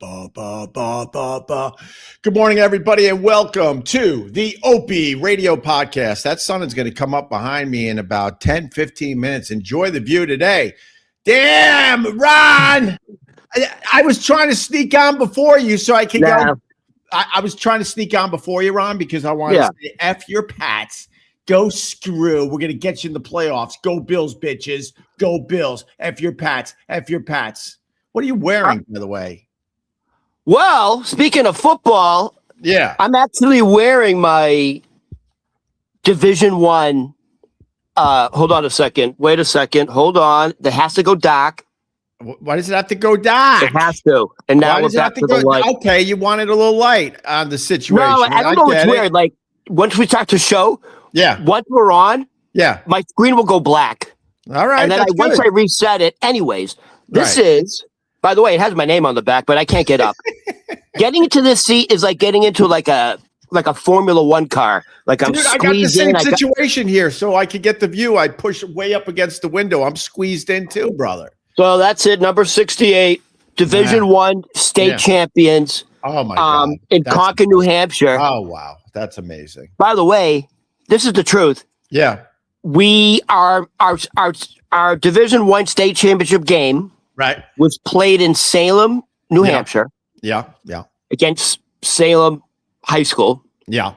Good morning, everybody, and welcome to the Opie Radio Podcast. That sun is going to come up behind me in about 10, 15 minutes. Enjoy the view today. Damn, Ron! I was trying to sneak on before you so I could go. I was trying to sneak on before you, Ron, because I wanted to say, F your Pats. Go screw. We're going to get you in the playoffs. Go Bills, bitches. Go Bills. F your Pats. F your Pats. What are you wearing, by the way? Well, speaking of football, I'm actually wearing my Division One. Hold on a second. Wait a second. Hold on. It has to go dark. Why does it have to go dark? It has to. And now we're back to the light. Okay, you wanted a little light on the situation. No, I don't know. It's weird. Like, once we start to show, once we're on, my screen will go black. All right. And then once I reset it, anyways, this is, by the way, it has my name on the back, but I can't get up. Getting into this seat is like getting into like a Formula One car. Like I'm squeezed in. I got the same situation here, so I could get the view. I push way up against the window. I'm squeezed in too, brother. So that's it. Number 68, Division One state champions. Oh my God! In Concord, New Hampshire. Oh wow, that's amazing. By the way, this is the truth. Yeah, we are our Division One state championship game. Right. Was played in Salem, New Hampshire. Yeah. Against Salem High School. Yeah.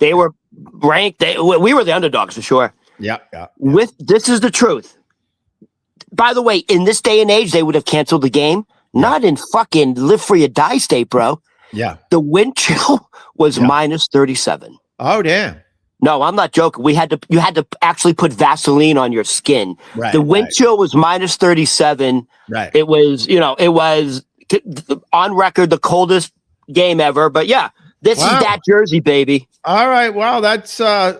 They were ranked. We were the underdogs for sure. Yeah. This is the truth. By the way, in this day and age, they would have canceled the game. Not in fucking live free or die state, bro. Yeah. The wind chill was minus 37. Oh, damn. No, I'm not joking. You had to actually put Vaseline on your skin. Right, the wind chill was minus 37. Right. It was on record the coldest game ever. But this is that jersey, baby. All right. Well, that's the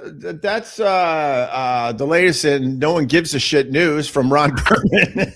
latest in no one gives a shit news from Ron Berman.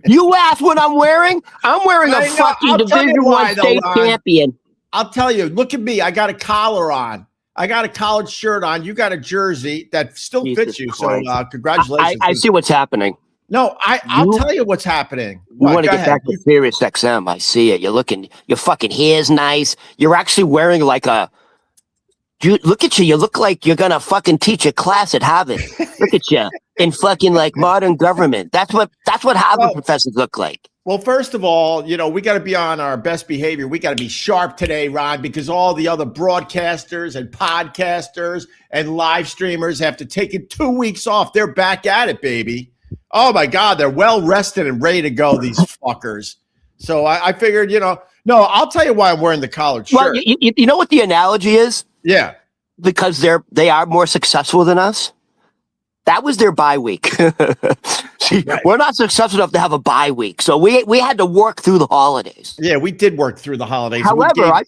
You asked what I'm wearing? I'm wearing a fucking Division One state champion. I'll tell you. Look at me. I got a collar on. I got a collared shirt on. You got a jersey that still fits you. So congratulations. I see what's happening. No, I'll tell you what's happening. You want to get back to Sirius XM. I see it. Your fucking hair's nice. You're actually wearing like look at you. You look like you're going to fucking teach a class at Harvard. Look at you in fucking like modern government. That's what Harvard professors look like. Well, first of all, we got to be on our best behavior. We got to be sharp today, Ron, because all the other broadcasters and podcasters and live streamers have to take 2 weeks off. They're back at it, baby. Oh, my God. They're well rested and ready to go, these fuckers. So I figured, no, I'll tell you why I'm wearing the collared shirt. Well, you know what the analogy is? Yeah. Because they are more successful than us. That was their bye week. See, we're not successful enough to have a bye week. So we had to work through the holidays. Yeah, we did work through the holidays. However, go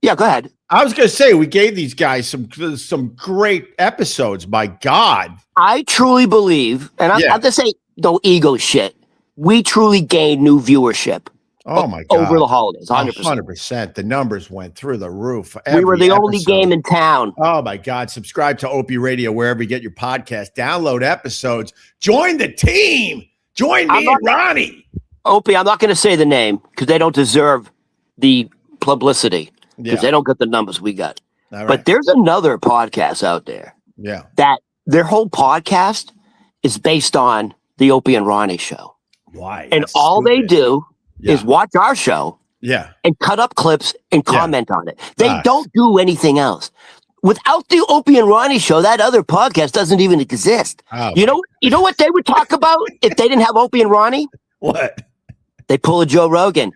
ahead. I was going to say, we gave these guys some great episodes. My God. I truly believe, and I'm going to say no ego shit, we truly gained new viewership. Oh, my God. Over the holidays, 100%. 100%. The numbers went through the roof. We were the only game in town. Oh, my God. Subscribe to Opie Radio wherever you get your podcast. Download episodes. Join the team. Join me and Ronnie. Opie, I'm not going to say the name because they don't deserve the publicity because they don't get the numbers we got. Right. But there's another podcast out there that their whole podcast is based on the Opie and Ronnie show. Why? And all they do is watch our show and cut up clips and comment on it. They don't do anything else. Without the Opie and Ronnie show, that other podcast doesn't even exist. Oh, you know what they would talk about if they didn't have Opie and Ronnie? What? They pull a Joe Rogan.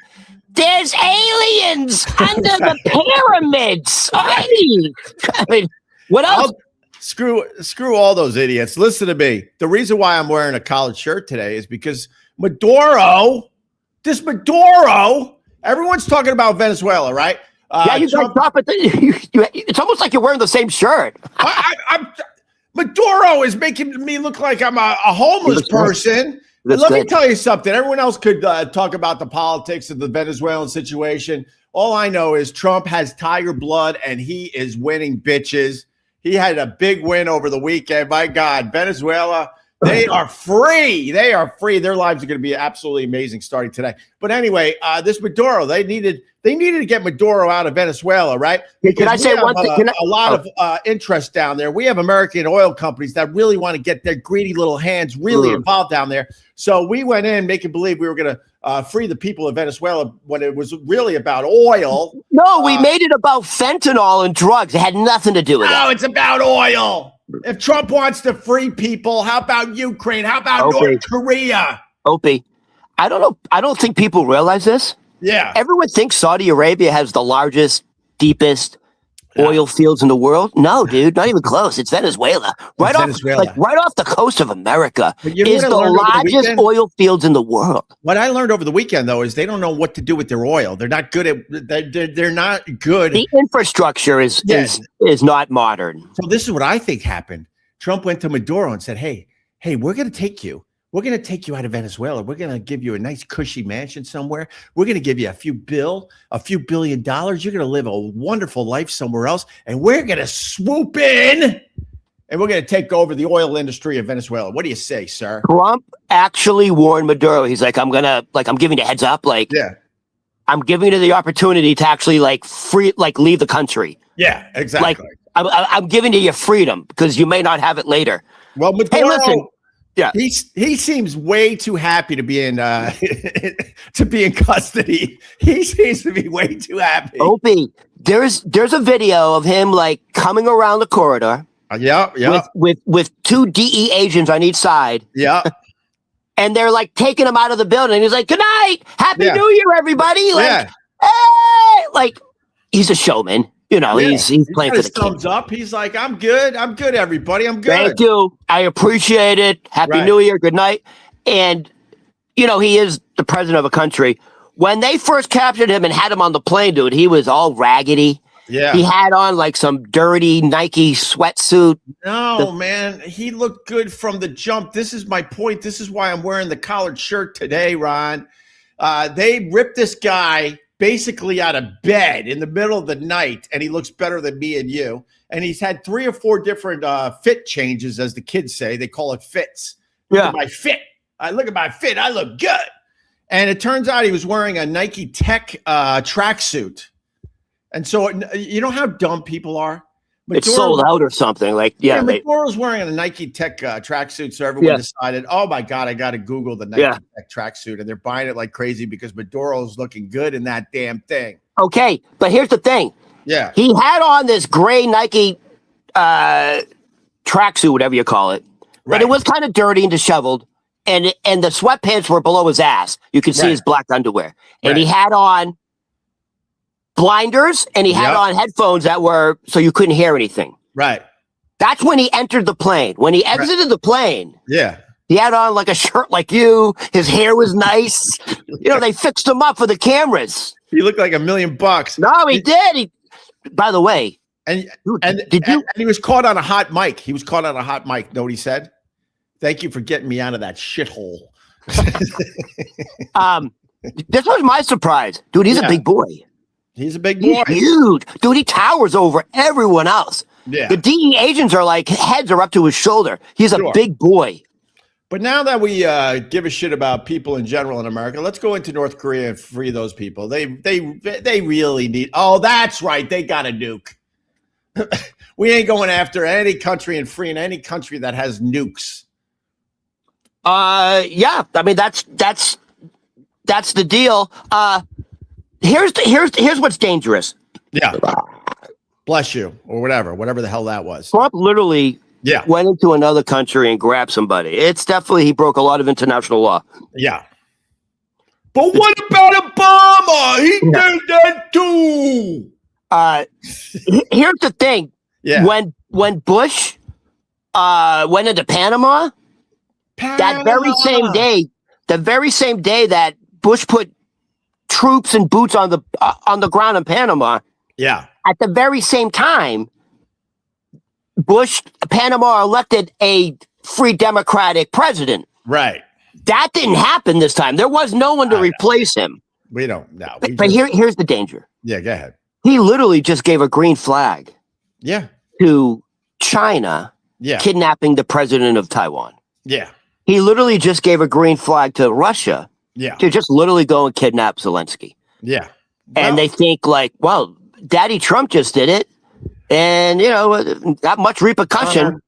There's aliens under the pyramids. I mean, what else? Screw all those idiots. Listen to me. The reason why I'm wearing a collared shirt today is because Maduro, everyone's talking about Venezuela, right? You Trump, guys drop it. It's almost like you're wearing the same shirt. Maduro is making me look like I'm a homeless person. Let me tell you something. Everyone else could talk about the politics of the Venezuelan situation. All I know is Trump has tiger blood and he is winning, bitches. He had a big win over the weekend. My God, Venezuela, They are free. They are free. Their lives are going to be absolutely amazing starting today. But anyway, this Maduro, they needed to get Maduro out of Venezuela, right? Can I say one thing? A lot of interest down there. We have American oil companies that really want to get their greedy little hands really involved down there. So we went in making believe we were going to free the people of Venezuela when it was really about oil. No, we made it about fentanyl and drugs. It had nothing to do with it. No, it's about oil. If Trump wants to free people, how about Ukraine? How about North Korea? Opie, I don't know. I don't think people realize this. Yeah. Everyone thinks Saudi Arabia has the largest, deepest oil fields in the world. No, dude, not even close. It's Venezuela. Right off the coast of America is the largest oil fields in the world. What I learned over the weekend, though, is they don't know what to do with their oil. They're not good at. They're not good. The infrastructure is not modern. So this is what I think happened. Trump went to Maduro and said, "Hey, we're going to take you. We're going to take you out of Venezuela. We're going to give you a nice cushy mansion somewhere. We're going to give you a few $1 billion. You're going to live a wonderful life somewhere else. And we're going to swoop in and we're going to take over the oil industry of Venezuela." What do you say, sir? Trump actually warned Maduro. He's like, I'm giving you a heads up. I'm giving you the opportunity to actually leave the country. Yeah, exactly. I'm giving you your freedom because you may not have it later. Well, Maduro, hey, listen. Yeah, he seems way too happy to be in to be in custody. He seems to be way too happy. Opie, there's a video of him coming around the corridor. With two DE agents on each side. Yeah, and they're taking him out of the building. And he's like, "Good night, Happy New Year, everybody!" Hey, he's a showman. You know, he's playing for the thumbs up. He's like, I'm good, everybody. I'm good. Thank you. I appreciate it. Happy New Year. Good night. And, he is the president of a country. When they first captured him and had him on the plane, dude, he was all raggedy. Yeah. He had on some dirty Nike sweatsuit. No, man. He looked good from the jump. This is my point. This is why I'm wearing the collared shirt today, Ron. They ripped this guy basically out of bed in the middle of the night, and he looks better than me and you. And he's had 3 or 4 different fit changes, as the kids say. They call it fits. Look at my fit. Look at my fit. I look good. And it turns out he was wearing a Nike Tech tracksuit. And so, you know how dumb people are? It's sold out or something. Maduro's wearing a Nike Tech tracksuit, so everyone decided, oh my God, I got to Google the Nike Tech tracksuit, and they're buying it like crazy because Maduro's looking good in that damn thing. Okay, but here's the thing. Yeah, he had on this gray Nike tracksuit, whatever you call it, but it was kind of dirty and disheveled, and the sweatpants were below his ass. You could see his black underwear, and he had on blinders, and he had on headphones that were so you couldn't hear anything. Right. That's when he entered the plane. When he exited the plane, he had on a shirt like you. His hair was nice. They fixed him up for the cameras. He looked like $1 million. No, he did. By the way, and he was caught on a hot mic. He was caught on a hot mic. Know what he said? "Thank you for getting me out of that shithole." This was my surprise, dude. He's a big boy. He's a big boy. He's huge. Dude, he towers over everyone else. Yeah. The DE agents are heads are up to his shoulder. He's a big boy. But now that we give a shit about people in general in America, let's go into North Korea and free those people. They really need. Oh, that's right. They got a nuke. We ain't going after any country and freeing any country that has nukes. Yeah. I mean, that's the deal. Here's what's dangerous. Yeah. Bless you, or whatever the hell that was. Trump literally went into another country and grabbed somebody. It's definitely, he broke a lot of international law. Yeah. But what about Obama? He did that too. Here's the thing. Yeah. When Bush went into Panama, that very same day that Bush put troops and boots on the ground in Panama. Yeah. At the very same time, Panama elected a free Democratic president. Right. That didn't happen this time. There was no one to replace him. We don't know. But here's the danger. Yeah, go ahead. He literally just gave a green flag. Yeah. To China. Yeah. Kidnapping the president of Taiwan. Yeah. He literally just gave a green flag to Russia to just literally go and kidnap Zelensky. Yeah. And they think like, well, Daddy Trump just did it. And, not much repercussion.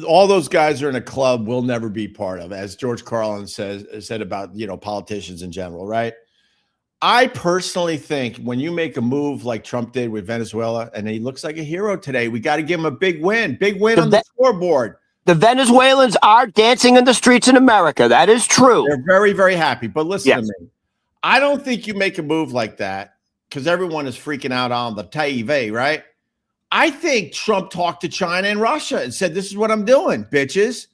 All those guys are in a club we'll never be part of, as George Carlin said about, politicians in general, right? I personally think when you make a move like Trump did with Venezuela, and he looks like a hero today, we got to give him a big win on the scoreboard. The Venezuelans are dancing in the streets in America. That is true. They're very, very happy. But listen to me. I don't think you make a move like that because everyone is freaking out on the tizzy, right? I think Trump talked to China and Russia and said, this is what I'm doing, bitches.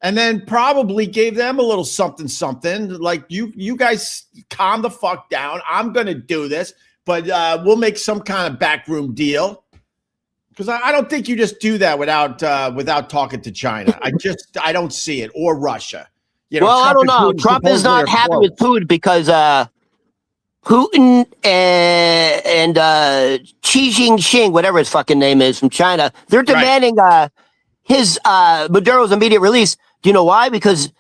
And then probably gave them a little something, like you guys calm the fuck down. I'm going to do this, but we'll make some kind of backroom deal. Because I don't think you just do that without talking to China. I don't see it, or Russia. I don't know. Trump is not happy with Putin because Putin and Xi Jinping, whatever his fucking name is, from China, they're demanding his Maduro's immediate release. Do you know why? Because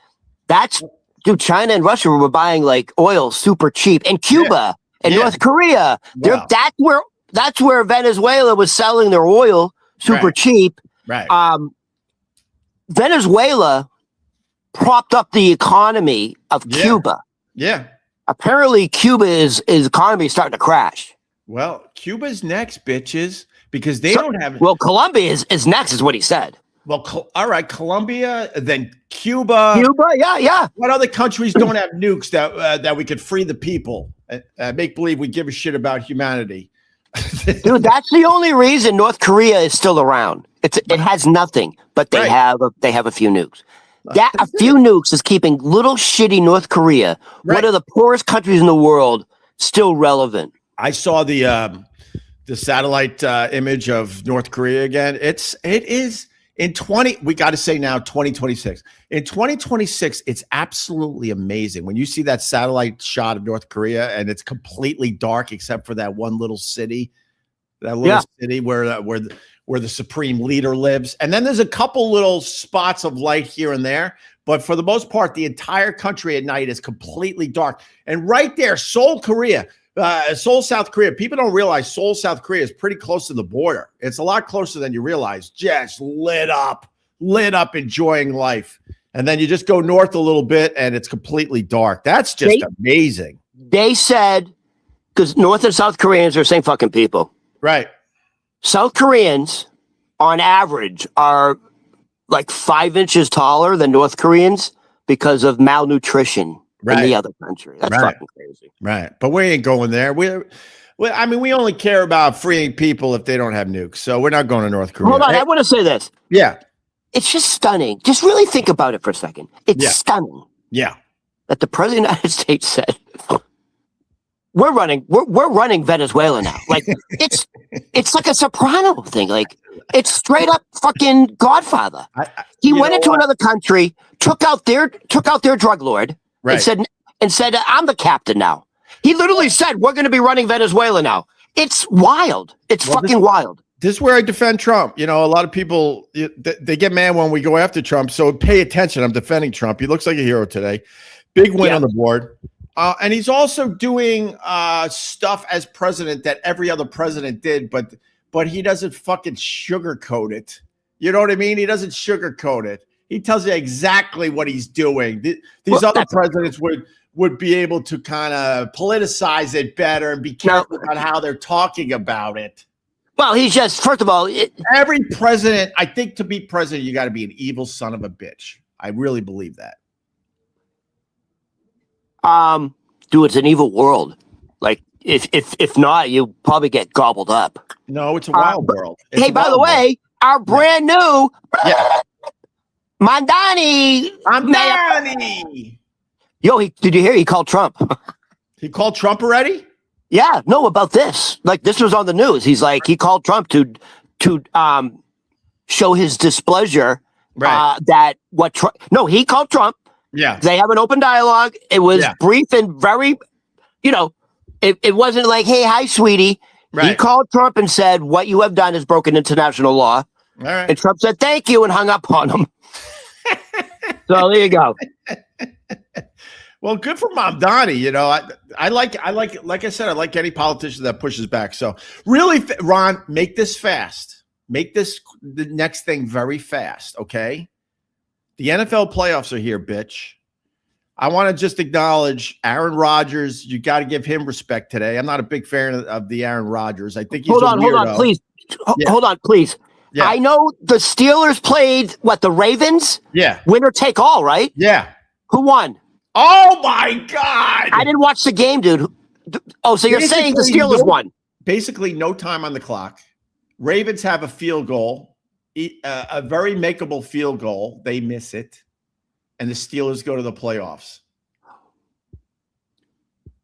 China and Russia were buying like oil super cheap, and Cuba and North Korea. Wow. That's where Venezuela was selling their oil super cheap. Right. Venezuela propped up the economy of Cuba. Yeah. Apparently, Cuba's economy is starting to crash. Well, Cuba's next, bitches, because they don't have. Well, Colombia is next, is what he said. Well, all right, Colombia, then Cuba. Yeah. What other countries don't have nukes that we could free the people? Make believe we give a shit about humanity. Dude, that's the only reason North Korea is still around. It has nothing, but they have a few nukes. That a few nukes is keeping little shitty North Korea, one of the poorest countries in the world, still relevant. I saw the satellite image of North Korea again. It is in 2026. In 2026, it's absolutely amazing when you see that satellite shot of North Korea and it's completely dark except for that one little city, city where the supreme leader lives. And then there's a couple little spots of light here and there. But for the most part, the entire country at night is completely dark. And right there, Seoul, South Korea. People don't realize Seoul, South Korea is pretty close to the border. It's a lot closer than you realize. Just lit up, enjoying life. And then you just go north a little bit and it's completely dark. That's just amazing. They said, because North and South Koreans are the same fucking people. Right. South Koreans, on average, are like 5 inches taller than North Koreans because of malnutrition in the other country. That's fucking crazy. Right. But we ain't going there. We only care about freeing people if they don't have nukes. So we're not going to North Korea. Hold on. I want to say this. Yeah. It's just stunning. Just really think about it for a second. It's stunning. Yeah. That the President of the United States said, we're running Venezuela now. Like it's like a Soprano thing. Like it's straight up fucking Godfather. He went into another country, took out their drug lord, and said, I'm the captain now. He literally said, we're going to be running Venezuela now. It's wild. It's fucking wild. This is where I defend Trump. A lot of people, they get mad when we go after Trump. So pay attention. I'm defending Trump. He looks like a hero today. Big win on the board. And he's also doing stuff as president that every other president did, but he doesn't fucking sugarcoat it. You know what I mean? He doesn't sugarcoat it. He tells you exactly what he's doing. These other presidents would be able to kind of politicize it better and be careful about how they're talking about it. Well, he's just, first of all, every president, I think to be president, you got to be an evil son of a bitch. I really believe that. Dude, it's an evil world. Like, if not, you probably get gobbled up. No, it's a wild world. Hey, by the way, our brand new Mandani. Yo, did you hear? He called Trump. He called Trump already? Yeah, no, about this. Like, this was on the news. He's like, he called Trump to show his displeasure. He called Trump. Yeah. They have an open dialogue. It was brief and very, it wasn't like, hey, hi, sweetie. Right. He called Trump and said, what you have done is broken international law. All right. And Trump said, thank you, and hung up on him. So there you go. Well, good for Mom Donnie. You know, I like I said, I like any politician that pushes back. So really, Ron, make this fast. Make this the next thing very fast. Okay. The NFL playoffs are here, bitch. I want to just acknowledge Aaron Rodgers. You got to give him respect today. I'm not a big fan of the Aaron Rodgers. I think he's Hold on, please. Yeah. Hold on, please. Yeah. I know the Steelers played, the Ravens? Yeah. Winner take all, right? Yeah. Who won? Oh, my God. I didn't watch the game, dude. Oh, so you're saying the Steelers won? Basically, no time on the clock. Ravens have a field goal, a very makeable field goal. They miss it. And the Steelers go to the playoffs.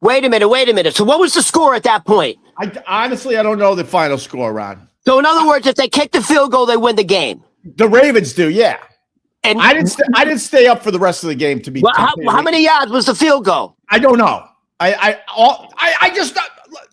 Wait a minute. So what was the score at that point? Honestly, I don't know the final score, Ron. So in other words, if they kick the field goal, they win the game. The Ravens do, yeah. And I didn't stay up for the rest of the game to be. Well, how many yards was the field goal? I don't know. I just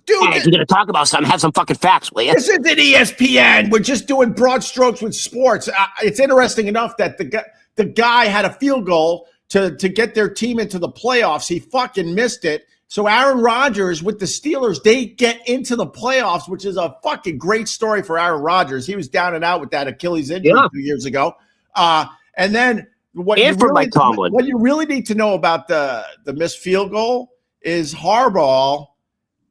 dude. Hey, if you're gonna talk about something, have some fucking facts, will you? This isn't ESPN. We're just doing broad strokes with sports. It's interesting enough that the guy had a field goal to get their team into the playoffs. He fucking missed it. So Aaron Rodgers with the Steelers, they get into the playoffs, which is a fucking great story for Aaron Rodgers. He was down and out with that Achilles injury 2 years ago. And then what you really need to know about the missed field goal is Harbaugh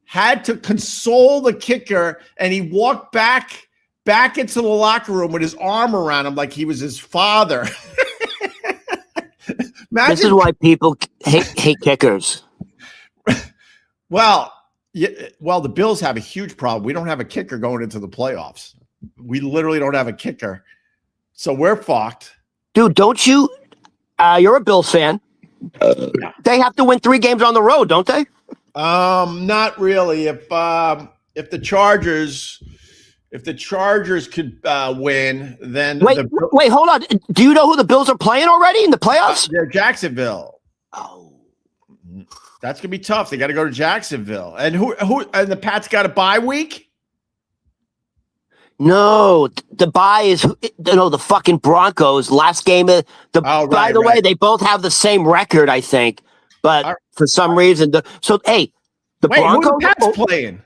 had to console the kicker, and he walked back into the locker room with his arm around him like he was his father. This is why people hate kickers. Well, the Bills have a huge problem. We don't have a kicker going into the playoffs. We literally don't have a kicker. So we're fucked. Dude, don't you? You're a Bills fan. They have to win 3 games on the road, don't they? Not really. If the Chargers could win, then wait, hold on. Do you know who the Bills are playing already in the playoffs? They're Jacksonville. Oh, that's gonna be tough. They got to go to Jacksonville, and who and the Pats got a bye week. No, the bye is the fucking Broncos. Last game of the. By the way, they both have the same record, I think, but for some reason, the Broncos. Who the Pats playing?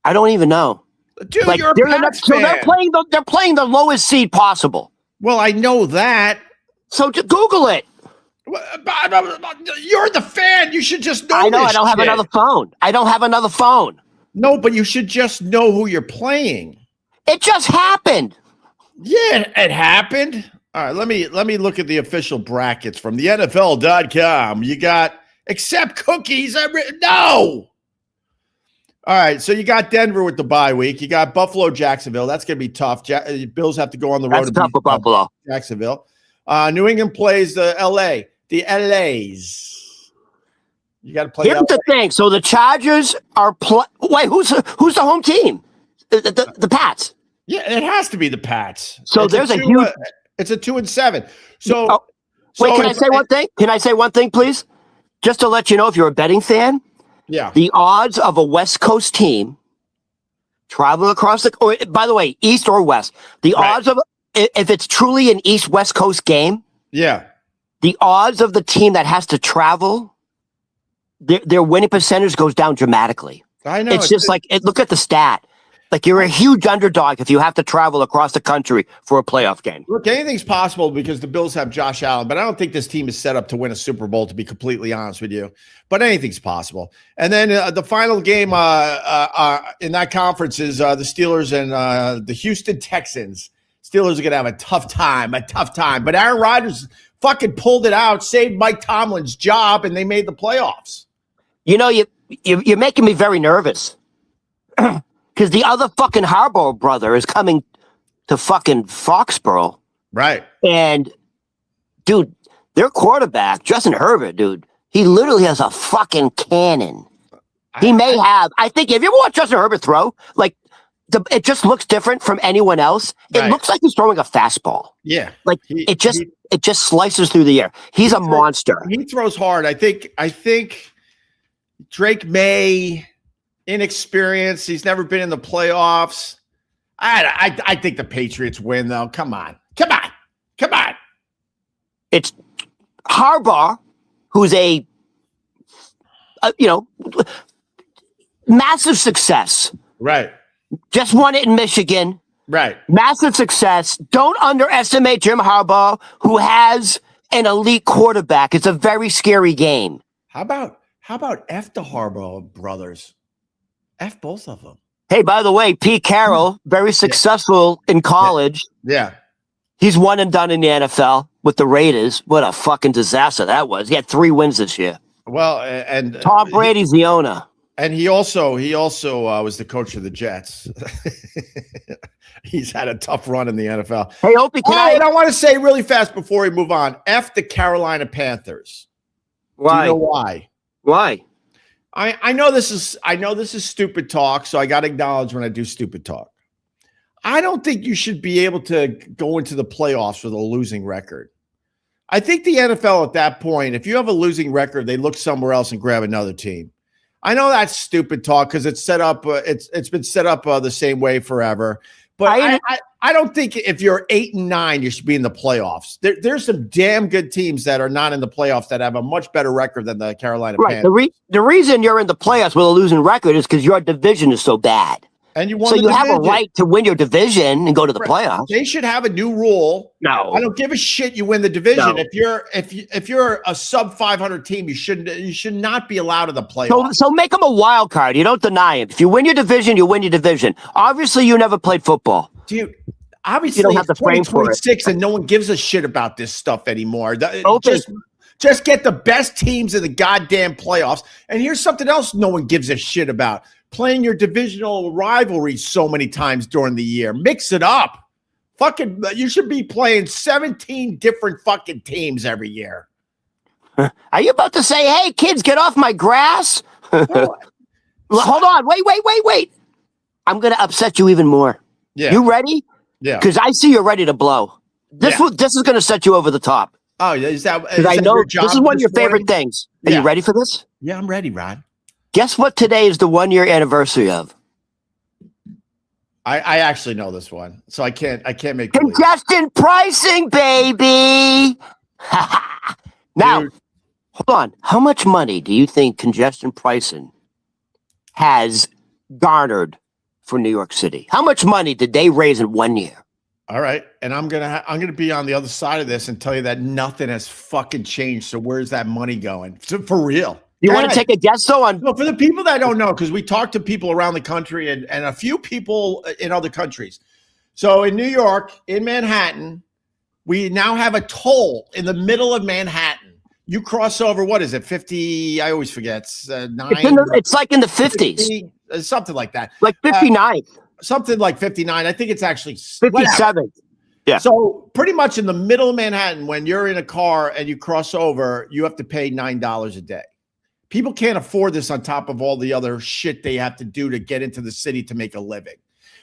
I don't even know. Dude, you're a Pats fan. So they're playing the lowest seed possible. Well, I know that. So just Google it. You're the fan. You should just know. I know. I don't have another phone. No, but you should just know who you're playing. It just happened. Yeah, it happened. All right, let me look at the official brackets from the NFL.com. You got accept cookies. No. All right, so you got Denver with the bye week. You got Buffalo, Jacksonville. That's going to be tough. Bills have to go on the road. That's tough for Buffalo. Jacksonville. New England plays the LA. The LAs. You got to play. Here's the thing. So the Chargers are wait. Who's the home team? The Pats. Yeah, it has to be the Pats. So it's there's a huge. It's a 2-7. So wait, can I say one thing? Can I say one thing, please? Just to let you know, if you're a betting fan, the odds of a West Coast team traveling across by the way, East or West, the odds of if it's truly an East-West Coast game, the odds of the team that has to travel, their winning percentage goes down dramatically. I know. It's just look at the stat. Like, you're a huge underdog if you have to travel across the country for a playoff game. Look, anything's possible because the Bills have Josh Allen, but I don't think this team is set up to win a Super Bowl, to be completely honest with you. But anything's possible. And then the final game in that conference is the Steelers and the Houston Texans. Steelers are going to have a tough time. But Aaron Rodgers fucking pulled it out, saved Mike Tomlin's job, and they made the playoffs. You know, you're making me very nervous. Because the other fucking Harbaugh brother is coming to fucking Foxborough. Right. And, dude, their quarterback, Justin Herbert, dude, he literally has a fucking cannon. I think, if you ever watch Justin Herbert throw, it just looks different from anyone else. It looks like he's throwing a fastball. Yeah. It just slices through the air. He's a monster. He throws hard. I think Drake May... inexperienced. He's never been in the playoffs. I think the Patriots win, though. Come on. It's Harbaugh, who's a massive success. Right. Just won it in Michigan. Right. Massive success. Don't underestimate Jim Harbaugh, who has an elite quarterback. It's a very scary game. How about F the Harbaugh brothers? F both of them. Hey, by the way, Pete Carroll, very successful in college. Yeah. He's one and done in the NFL with the Raiders. What a fucking disaster that was. He had 3 wins this year. Well, and Tom Brady's the owner. And he also was the coach of the Jets. He's had a tough run in the NFL. Hey, Opie, I want to say really fast before we move on. F the Carolina Panthers. Why? Do you know why? Why? I know this is stupid talk, so I got to acknowledge when I do stupid talk. I don't think you should be able to go into the playoffs with a losing record. I think the NFL at that point, if you have a losing record, they look somewhere else and grab another team. I know that's stupid talk because it's set up. It's been set up the same way forever. But I don't think if you're 8-9, you should be in the playoffs. There's some damn good teams that are not in the playoffs that have a much better record than the Carolina Panthers. Right. The reason you're in the playoffs with a losing record is because your division is so bad. And you have a right to win your division and go to the playoffs. They should have a new rule. No, I don't give a shit. You win the division. No. If you're a sub 500 team, you should not be allowed in the playoffs. So make them a wild card. You don't deny it. If you win your division, you win your division. Obviously, you never played football, dude. Obviously, you don't have to frame for it. 2026, and no one gives a shit about this stuff anymore. Just get the best teams in the goddamn playoffs. And here's something else no one gives a shit about. Playing your divisional rivalries so many times during the year. Mix it up. You should be playing 17 different fucking teams every year. Are you about to say, hey, kids, get off my grass? Hold on. Wait. I'm going to upset you even more. Yeah. You ready? Yeah. Because I see you're ready to blow. This is going to set you over the top. Oh, is that because I know this is one of your favorite things. Are you ready for this? Yeah, I'm ready, Rod. Guess what today is the 1-year anniversary of? I actually know this one, so I can't make congestion pricing, baby. Now, hold on. How much money do you think congestion pricing has garnered for New York City? How much money did they raise in 1 year? All right, and I'm gonna be on the other side of this and tell you that nothing has fucking changed. So where's that money going? For real? You want to take a guess, though? Well, for the people that don't know, because we talk to people around the country and a few people in other countries. So in New York, in Manhattan, we now have a toll in the middle of Manhattan. You cross over, what is it, 50? I always forget. It's it's like in the 50s. 50, something like that. Like 59. Something like 59. I think it's actually 57. Yeah. So pretty much in the middle of Manhattan, when you're in a car and you cross over, you have to pay $9 a day. People can't afford this on top of all the other shit they have to do to get into the city to make a living.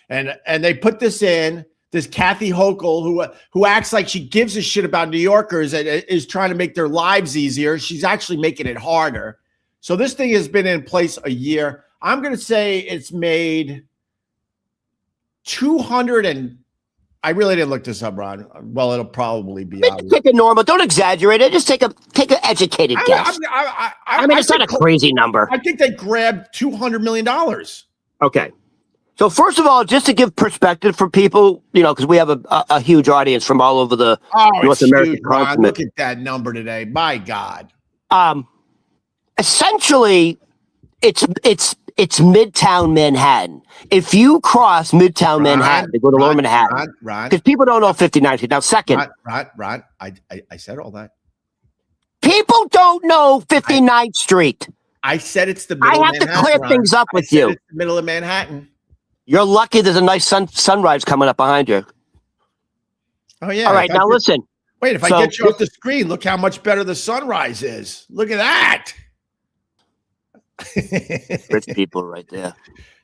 And they put this in, this Kathy Hochul, who acts like she gives a shit about New Yorkers and is trying to make their lives easier. She's actually making it harder. So this thing has been in place a year. I'm going to say it's made 200 and I really didn't look this up, Ron. Well, it'll probably be. Take a normal. Don't exaggerate it. Just take an educated guess. I mean, it's not a crazy number. I think they grabbed $200 million. Okay. So first of all, just to give perspective for people, because we have a huge audience from all over the North American continent. Look at that number today. My God. Essentially, it's Midtown Manhattan. If you cross Midtown Manhattan to go to Lower Manhattan, because people don't know 59th Street. Now, second, Ron, I said all that. People don't know 59th Street. I said it's the middle of Manhattan. I have to clear things up with you. It's the middle of Manhattan. You're lucky there's a nice sunrise coming up behind you. Oh, yeah. All right, now listen. Wait, if I get you off the screen, look how much better the sunrise is. Look at that. Rich people right there.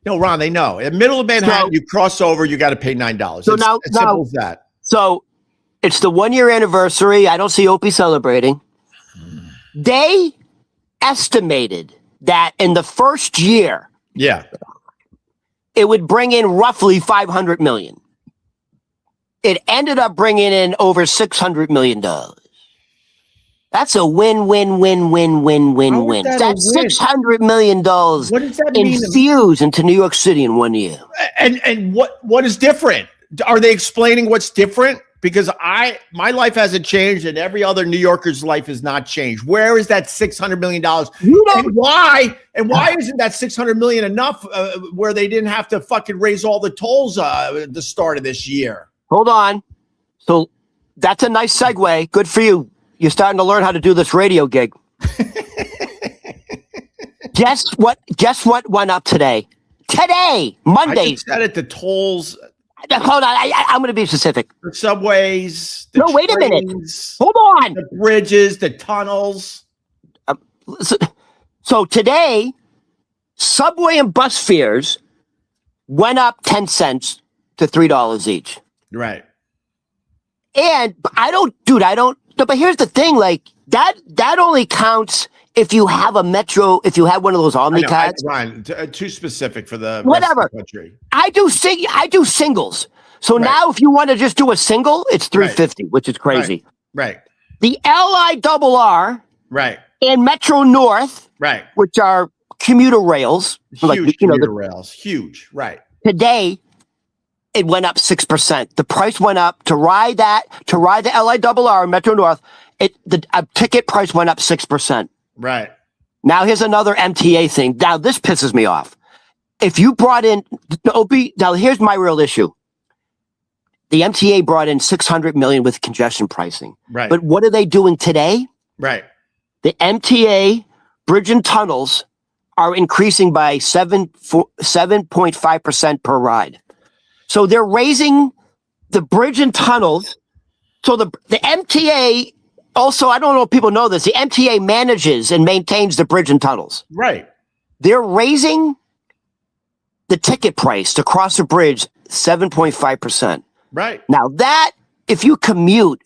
No, Ron, they know. In the middle of Manhattan, you cross over, you got to pay $9. So it's simple as that. So it's the 1-year anniversary. I don't see Opie celebrating. They estimated that in the first year, it would bring in roughly $500 million. It ended up bringing in over $600 million. That's a win. That's $600 million What does that mean? Infused into New York City in 1 year. And what is different? Are they explaining what's different? Because my life hasn't changed, and every other New Yorker's life has not changed. Where is that $600 million? And why? And why isn't that $600 million enough? Where they didn't have to fucking raise all the tolls at the start of this year? Hold on. So that's a nice segue. Good for you. You're starting to learn how to do this radio gig. Guess what went up today? Today, Monday. I just said it. The tolls. Hold on. I'm going to be specific. The subways. The wait a minute. Hold on. The bridges, the tunnels. So today, subway and bus fares went up 10 cents to $3 each. Right. And but here's the thing, like that only counts if you have a Metro, if you have one of those Omni cards. Ryan, too specific for the whatever. Rest of the country. I do singles. So now if you want to just do a single, it's $3.50, which is crazy. Right. The LIRR Right. and Metro North, right, which are commuter rails. Huge commuter rails. Huge. Right. Today, it went up 6%. The price went up to ride the LIRR Metro North. The ticket price went up 6%. Right. Now here's another MTA thing. Now this pisses me off. If you brought in now here's my real issue. The MTA brought in $600 million with congestion pricing. Right. But what are they doing today? Right. The MTA bridge and tunnels are increasing by 7.5% per ride. So they're raising the bridge and tunnels. So the MTA also, I don't know if people know this, the MTA manages and maintains the bridge and tunnels. Right. They're raising the ticket price to cross the bridge 7.5%. Right. Now that, if you commute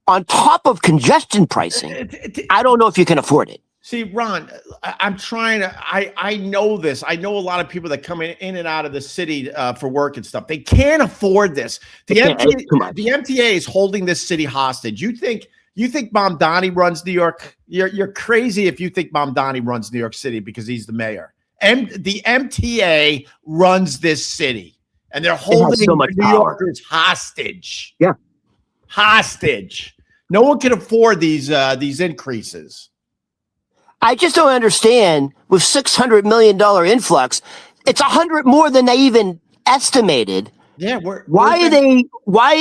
on top of congestion pricing, I don't know if you can afford it. See, Ron, I'm trying to, I know this. I know a lot of people that come in and out of the city for work and stuff. They can't afford this. The MTA is holding this city hostage. You think Mom Donnie runs New York? You're crazy if you think Mom Donnie runs New York City because he's the mayor. And the MTA runs this city, and they're holding so much New Yorkers hostage. Yeah, hostage. No one can afford these increases. I just don't understand. With $600 million influx, it's 100 more than they even estimated. Yeah, why are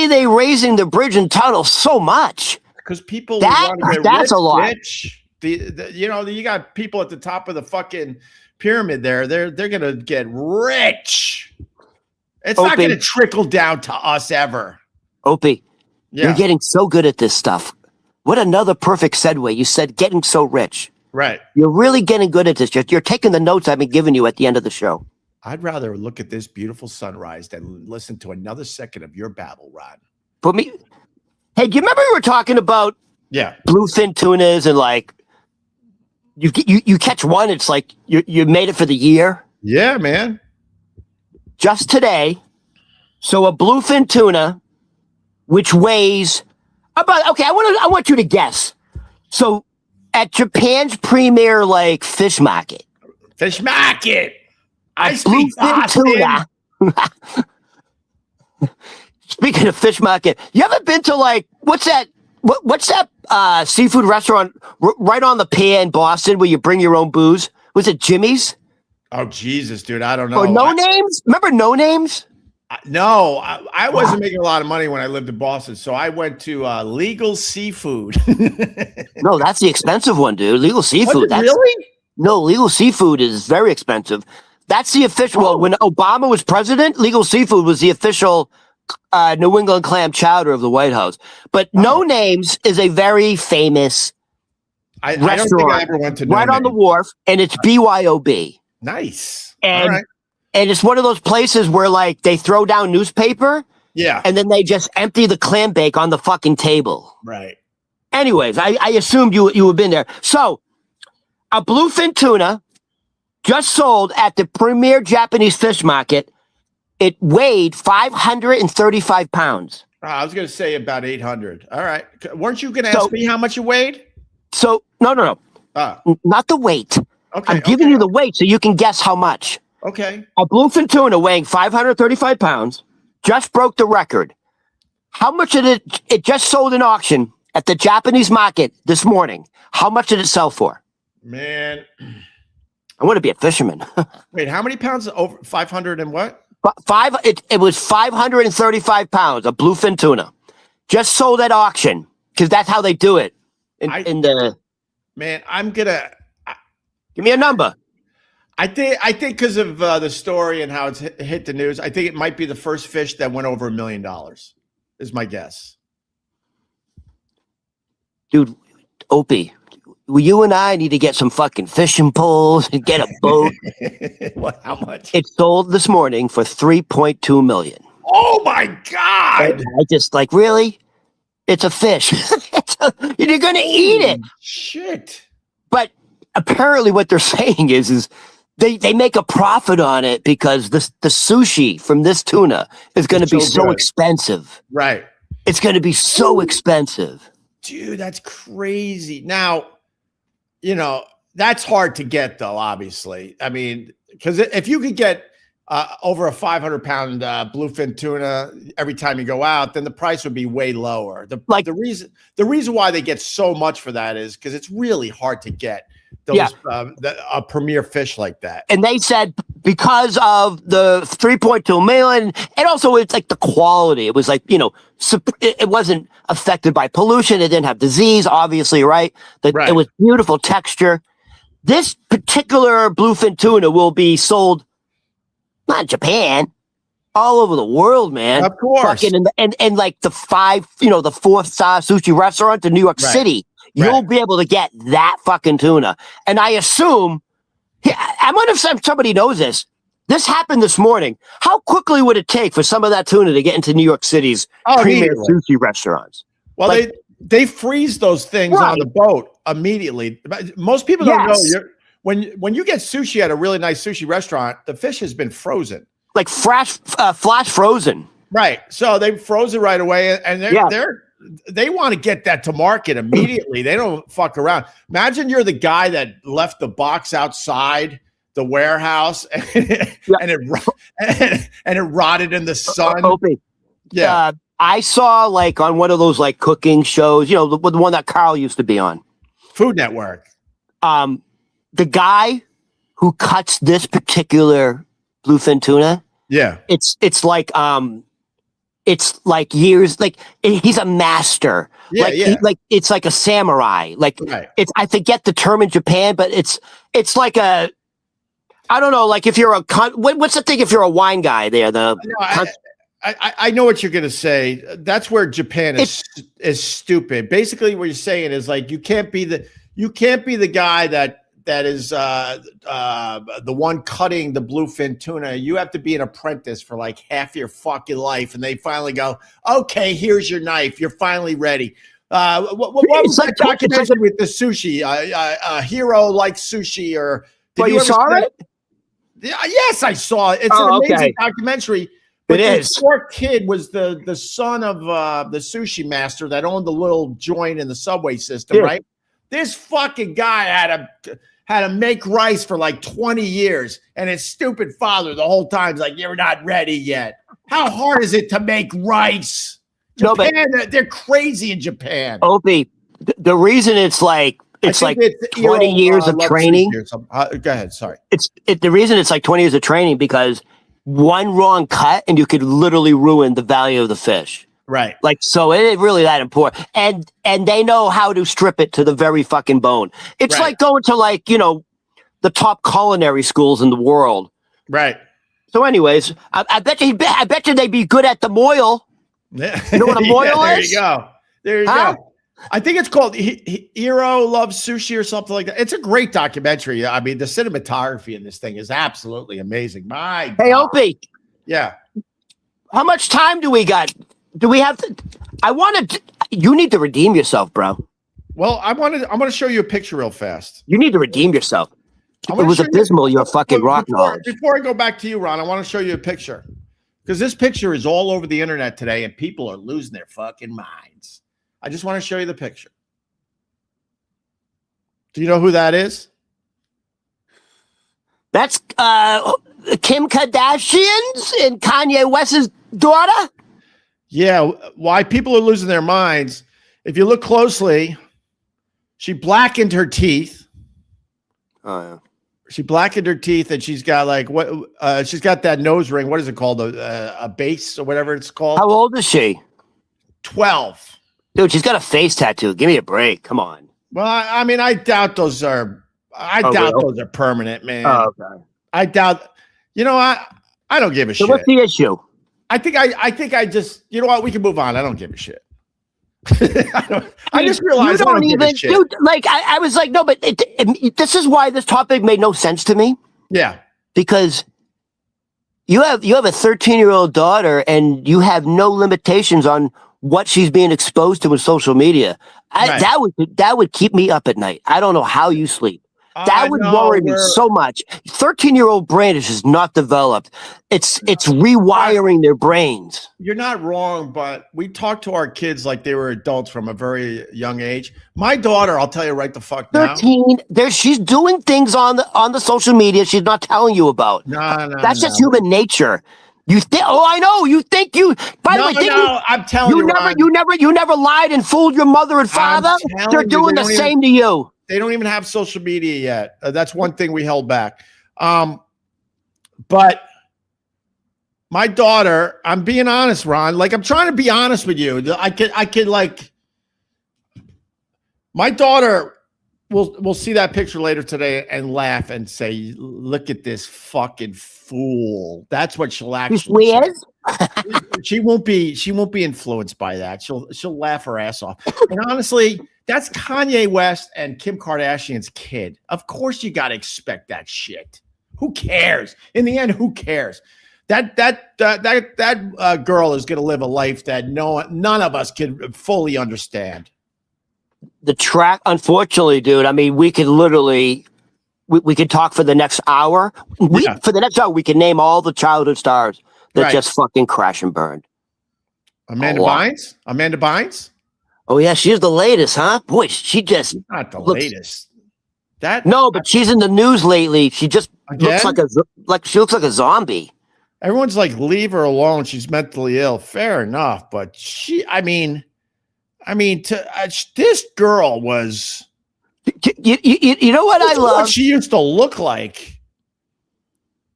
they raising the bridge and tunnel so much? Because people that's a lot. Rich. You got people at the top of the fucking pyramid there. They're gonna get rich. It's not gonna trickle down to us ever. Opie, you're getting so good at this stuff. What another perfect segue. You said getting so rich. Right. You're really getting good at this. You're taking the notes I've been giving you at the end of the show. I'd rather look at this beautiful sunrise than listen to another second of your babble, Rod. Hey, do you remember we were talking about bluefin tunas and like you catch one, it's like you made it for the year? Yeah, man. Just today, so a bluefin tuna, which weighs about I want you to guess. So at Japan's premier fish market. Fish market. I speak tuna. Speaking of fish market, you ever been to what's that seafood restaurant right on the pier in Boston where you bring your own booze? Was it Jimmy's? Oh Jesus, dude, I don't know. Or No Names? Remember No Names? No, I wasn't making a lot of money when I lived in Boston, so I went to Legal Seafood. No, that's the expensive one, dude. Legal Seafood. Really? No, Legal Seafood is very expensive. That's the official. Well, when Obama was president, Legal Seafood was the official New England clam chowder of the White House. But No Names is a very famous restaurant. I don't think I ever went to No right Names. On the wharf, and it's BYOB. Nice. And all right. And it's one of those places where they throw down newspaper. Yeah. And then they just empty the clam bake on the fucking table. Right. Anyways, I assumed you have been there. So a bluefin tuna just sold at the premier Japanese fish market It weighed 535 pounds. I was going to say about 800. All right. Weren't you going to ask me how much you weighed? So, no. Not the weight. Okay. I'm giving you the weight so you can guess how much. Okay. A bluefin tuna weighing 535 pounds just broke the record. How much did it just sold in auction at the Japanese market this morning? How much did it sell for? Man. I want to be a fisherman. Wait, how many pounds? Over 500 and what? It was 535 pounds of bluefin tuna. Just sold at auction because that's how they do it. Man, I'm gonna give me a number. I think because of the story and how it's hit the news, I think it might be the first fish that went over $1 million. Is my guess. Dude, Opie, you and I need to get some fucking fishing poles and get a boat. What? How much? It sold this morning for $3.2 million. Oh my God! I just really? It's a fish. You're gonna eat it. Shit. But apparently, what they're saying is they make a profit on it because the sushi from this tuna is going to be so expensive. Right. It's going to be so expensive. Dude, that's crazy. Now, that's hard to get, though, obviously. I mean, because if you could get over a 500-pound bluefin tuna every time you go out, then the price would be way lower. The reason why they get so much for that is because it's really hard to get a premier fish like that. And they said because of the 3.2 million, and also it's like the quality. It was it wasn't affected by pollution. It didn't have disease, obviously, right? It was beautiful texture. This particular bluefin tuna will be sold not in Japan, all over the world, man. Of course. And like the 4-star sushi restaurant in New York City. You'll be able to get that fucking tuna. And I assume, I wonder if somebody knows this. This happened this morning. How quickly would it take for some of that tuna to get into New York City's premier sushi restaurants? Well, they freeze those things on the boat immediately. Most people don't know. When you get sushi at a really nice sushi restaurant, the fish has been frozen. Like flash frozen. Right. So they froze it right away. And they want to get that to market immediately. They don't fuck around. Imagine you're the guy that left the box outside the warehouse and it rotted in the sun. I saw on one of those cooking shows, the one that Carl used to be on. Food Network. The guy who cuts this particular bluefin tuna. Yeah. It's like years, he's a master. It's like a samurai. I forget the term in Japan, but it's like a, I don't know, if you're what's the thing if you're a wine guy there? I know what you're going to say. That's where Japan is stupid. Basically what you're saying is you can't be the guy that is the one cutting the bluefin tuna. You have to be an apprentice for half your fucking life, and they finally go, "Okay, here's your knife. You're finally ready." What was that documentary with the sushi? Hero likes sushi, or you saw it? Yes, I saw it. It's an amazing documentary. But this poor kid was the son of the sushi master that owned the little joint in the subway system, right? This fucking guy had to make rice for 20 years, and his stupid father the whole time's you're not ready yet. How hard is it to make rice? Japan, they're crazy in Japan. Opie, the reason it's 20 years of training. Go ahead, sorry. The reason it's 20 years of training because one wrong cut and you could literally ruin the value of the fish. Right. So it ain't really that important. And they know how to strip it to the very fucking bone. It's like going to the top culinary schools in the world. Right. So anyways, I bet you they'd be good at the moil. Yeah. You know what a moil is? There you go. I think it's called Hero Loves Sushi or something like that. It's a great documentary. I mean, the cinematography in this thing is absolutely amazing. Hey, Opie. Yeah. How much time do we got? Do we have to? You need to redeem yourself, bro. Well, I'm going to show you a picture real fast. You need to redeem yourself. It was abysmal, your fucking rock knowledge. Before I go back to you, Ron, I want to show you a picture. because this picture is all over the internet today and people are losing their fucking minds. I just want to show you the picture. Do you know who that is? That's Kim Kardashian's and Kanye West's daughter? Yeah, why people are losing their minds. If you look closely, she blackened her teeth. Oh, yeah. She blackened her teeth, and she's got like what? She's got that nose ring. What is it called? A base or whatever it's called. How old is she? 12. Dude, she's got a face tattoo. Give me a break. Come on. Well, I mean, I doubt those are. Those are permanent, man. Oh, okay. I doubt. You know, I don't give a shit. So what's the issue? I think I just. You know what? We can move on. I don't give a shit. I just realized you I don't give a shit. Dude, like I was like, no, but this is why this topic made no sense to me. Yeah, because you have a 13-year-old daughter, and you have no limitations on what she's being exposed to in social media. Right. That would keep me up at night. I don't know how you sleep. That would worry me so much. 13-year-old brain is just not developed. It's rewiring their brains. You're not wrong, but we talk to our kids like they were adults from a very young age. My daughter, I'll tell you right the fuck now. 13. She's doing things on the social media she's not telling you about. No, that's just human nature. You think? Oh, I know. You think you? By the way, I'm telling you, you never lied and fooled your mother and father. They're doing the same to you. They don't even have social media yet. That's one thing we held back. But my daughter, I'm being honest, Ron. Like I'm trying to be honest with you. I could like. My daughter will see that picture later today and laugh and say, "Look at this fucking fool." That's what she'll actually say. She won't be influenced by that. She'll laugh her ass off. And honestly, that's Kanye West and Kim Kardashian's kid. Of course you got to expect that shit. Who cares? In the end, who cares? That girl is going to live a life that none of us can fully understand. The track, unfortunately, dude, I mean, we could literally we could talk for the next hour. For the next hour, we can name all the childhood stars that just fucking crash and burn. Amanda Bynes? Amanda Bynes? Oh yeah, she's the latest, huh? Boy, she's not the latest. But she's in the news lately. She just looks like a zombie. Everyone's like, leave her alone. She's mentally ill. Fair enough, but this girl was. You know what I love? What she used to look like.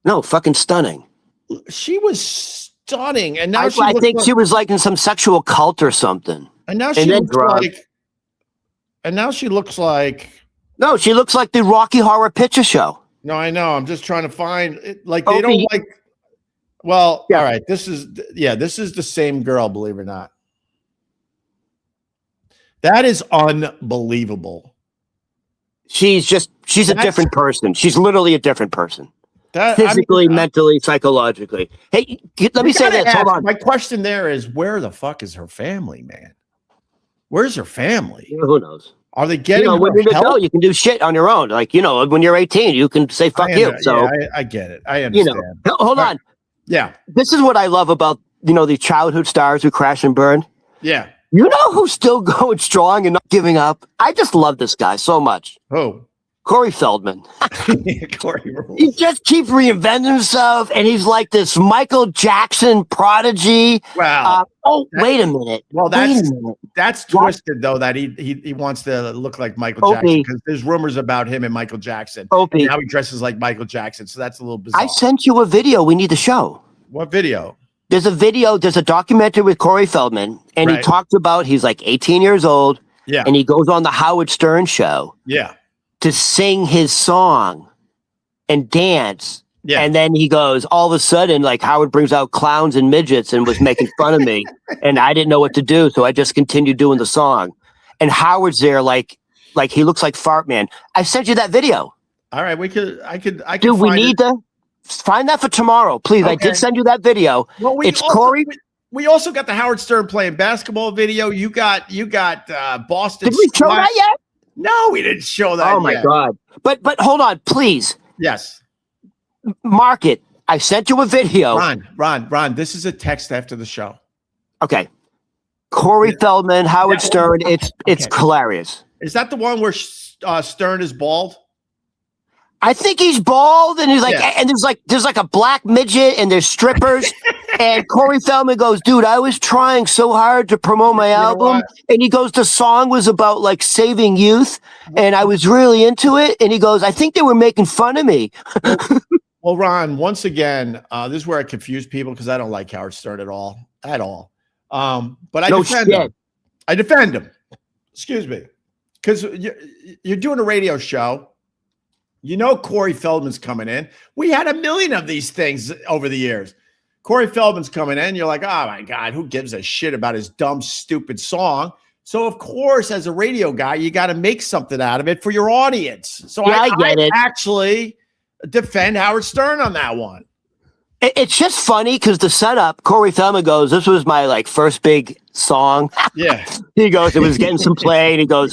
No, fucking stunning. She was stunning, and now I think she was like in some sexual cult or something. And now she looks like. And now she looks like. No, she looks like the Rocky Horror Picture Show. No, I know. I'm just trying to find it. Like they don't like. Well, all right. This is the same girl. Believe it or not. That is unbelievable. She's a different person. She's literally a different person. Physically, mentally, psychologically. Hey, let me say this. Hold on. My question there is, where the fuck is her family, man? Where's her family? Who knows? Are they getting when you're adult, you can do shit on your own. Like, when you're 18, you can say fuck you. So I get it. I understand. Hold on. Yeah. This is what I love about, the childhood stars who crash and burn. Yeah. You know who's still going strong and not giving up? I just love this guy so much. Who? Corey Feldman. Corey rules. He just keeps reinventing himself, and he's like this Michael Jackson prodigy. Wow. Wait a minute. Well, that's twisted though. That he wants to look like Michael Jackson, because there's rumors about him and Michael Jackson. And now he dresses like Michael Jackson, so that's a little bizarre. I sent you a video. We need to show. What video? There's a documentary with Corey Feldman, and he talks about he's like 18 years old. Yeah. And he goes on the Howard Stern show. Yeah. To sing his song and dance. Yeah. And then he goes, all of a sudden, like Howard brings out clowns and midgets and was making fun of me. And I didn't know what to do. So I just continued doing the song. And Howard's there like he looks like Fart Man. I sent you that video. All right. I could Dude, we need to find that for tomorrow. Please. Okay. I did send you that video. Well, it's Corey. We also got the Howard Stern playing basketball video. You got Boston. Did we show that yet? No, we didn't show that. Oh my God. But hold on, please. Yes. Mark it. I sent you a video. Ron, this is a text after the show. Okay. Corey Feldman, Howard Stern. It's hilarious. Is that the one where Stern is bald? I think he's bald, and he's like, and there's like a black midget, and there's strippers, and Corey Feldman goes, "Dude, I was trying so hard to promote my album," and he goes, "The song was about like saving youth, and I was really into it," and he goes, "I think they were making fun of me." Well, Ron, once again, this is where I confuse people because I don't like Howard Stern at all. But I defend him. I defend him. Excuse me, because you're doing a radio show. You know Corey Feldman's coming in. We had a million of these things over the years. Corey Feldman's coming in. You're like, oh, my God, who gives a shit about his dumb, stupid song? So, of course, as a radio guy, you got to make something out of it for your audience. So I get it. Actually defend Howard Stern on that one. It's just funny because the setup, Corey Feldman goes, "This was my like first big song." Yeah. He goes, "It was getting some play." And he goes,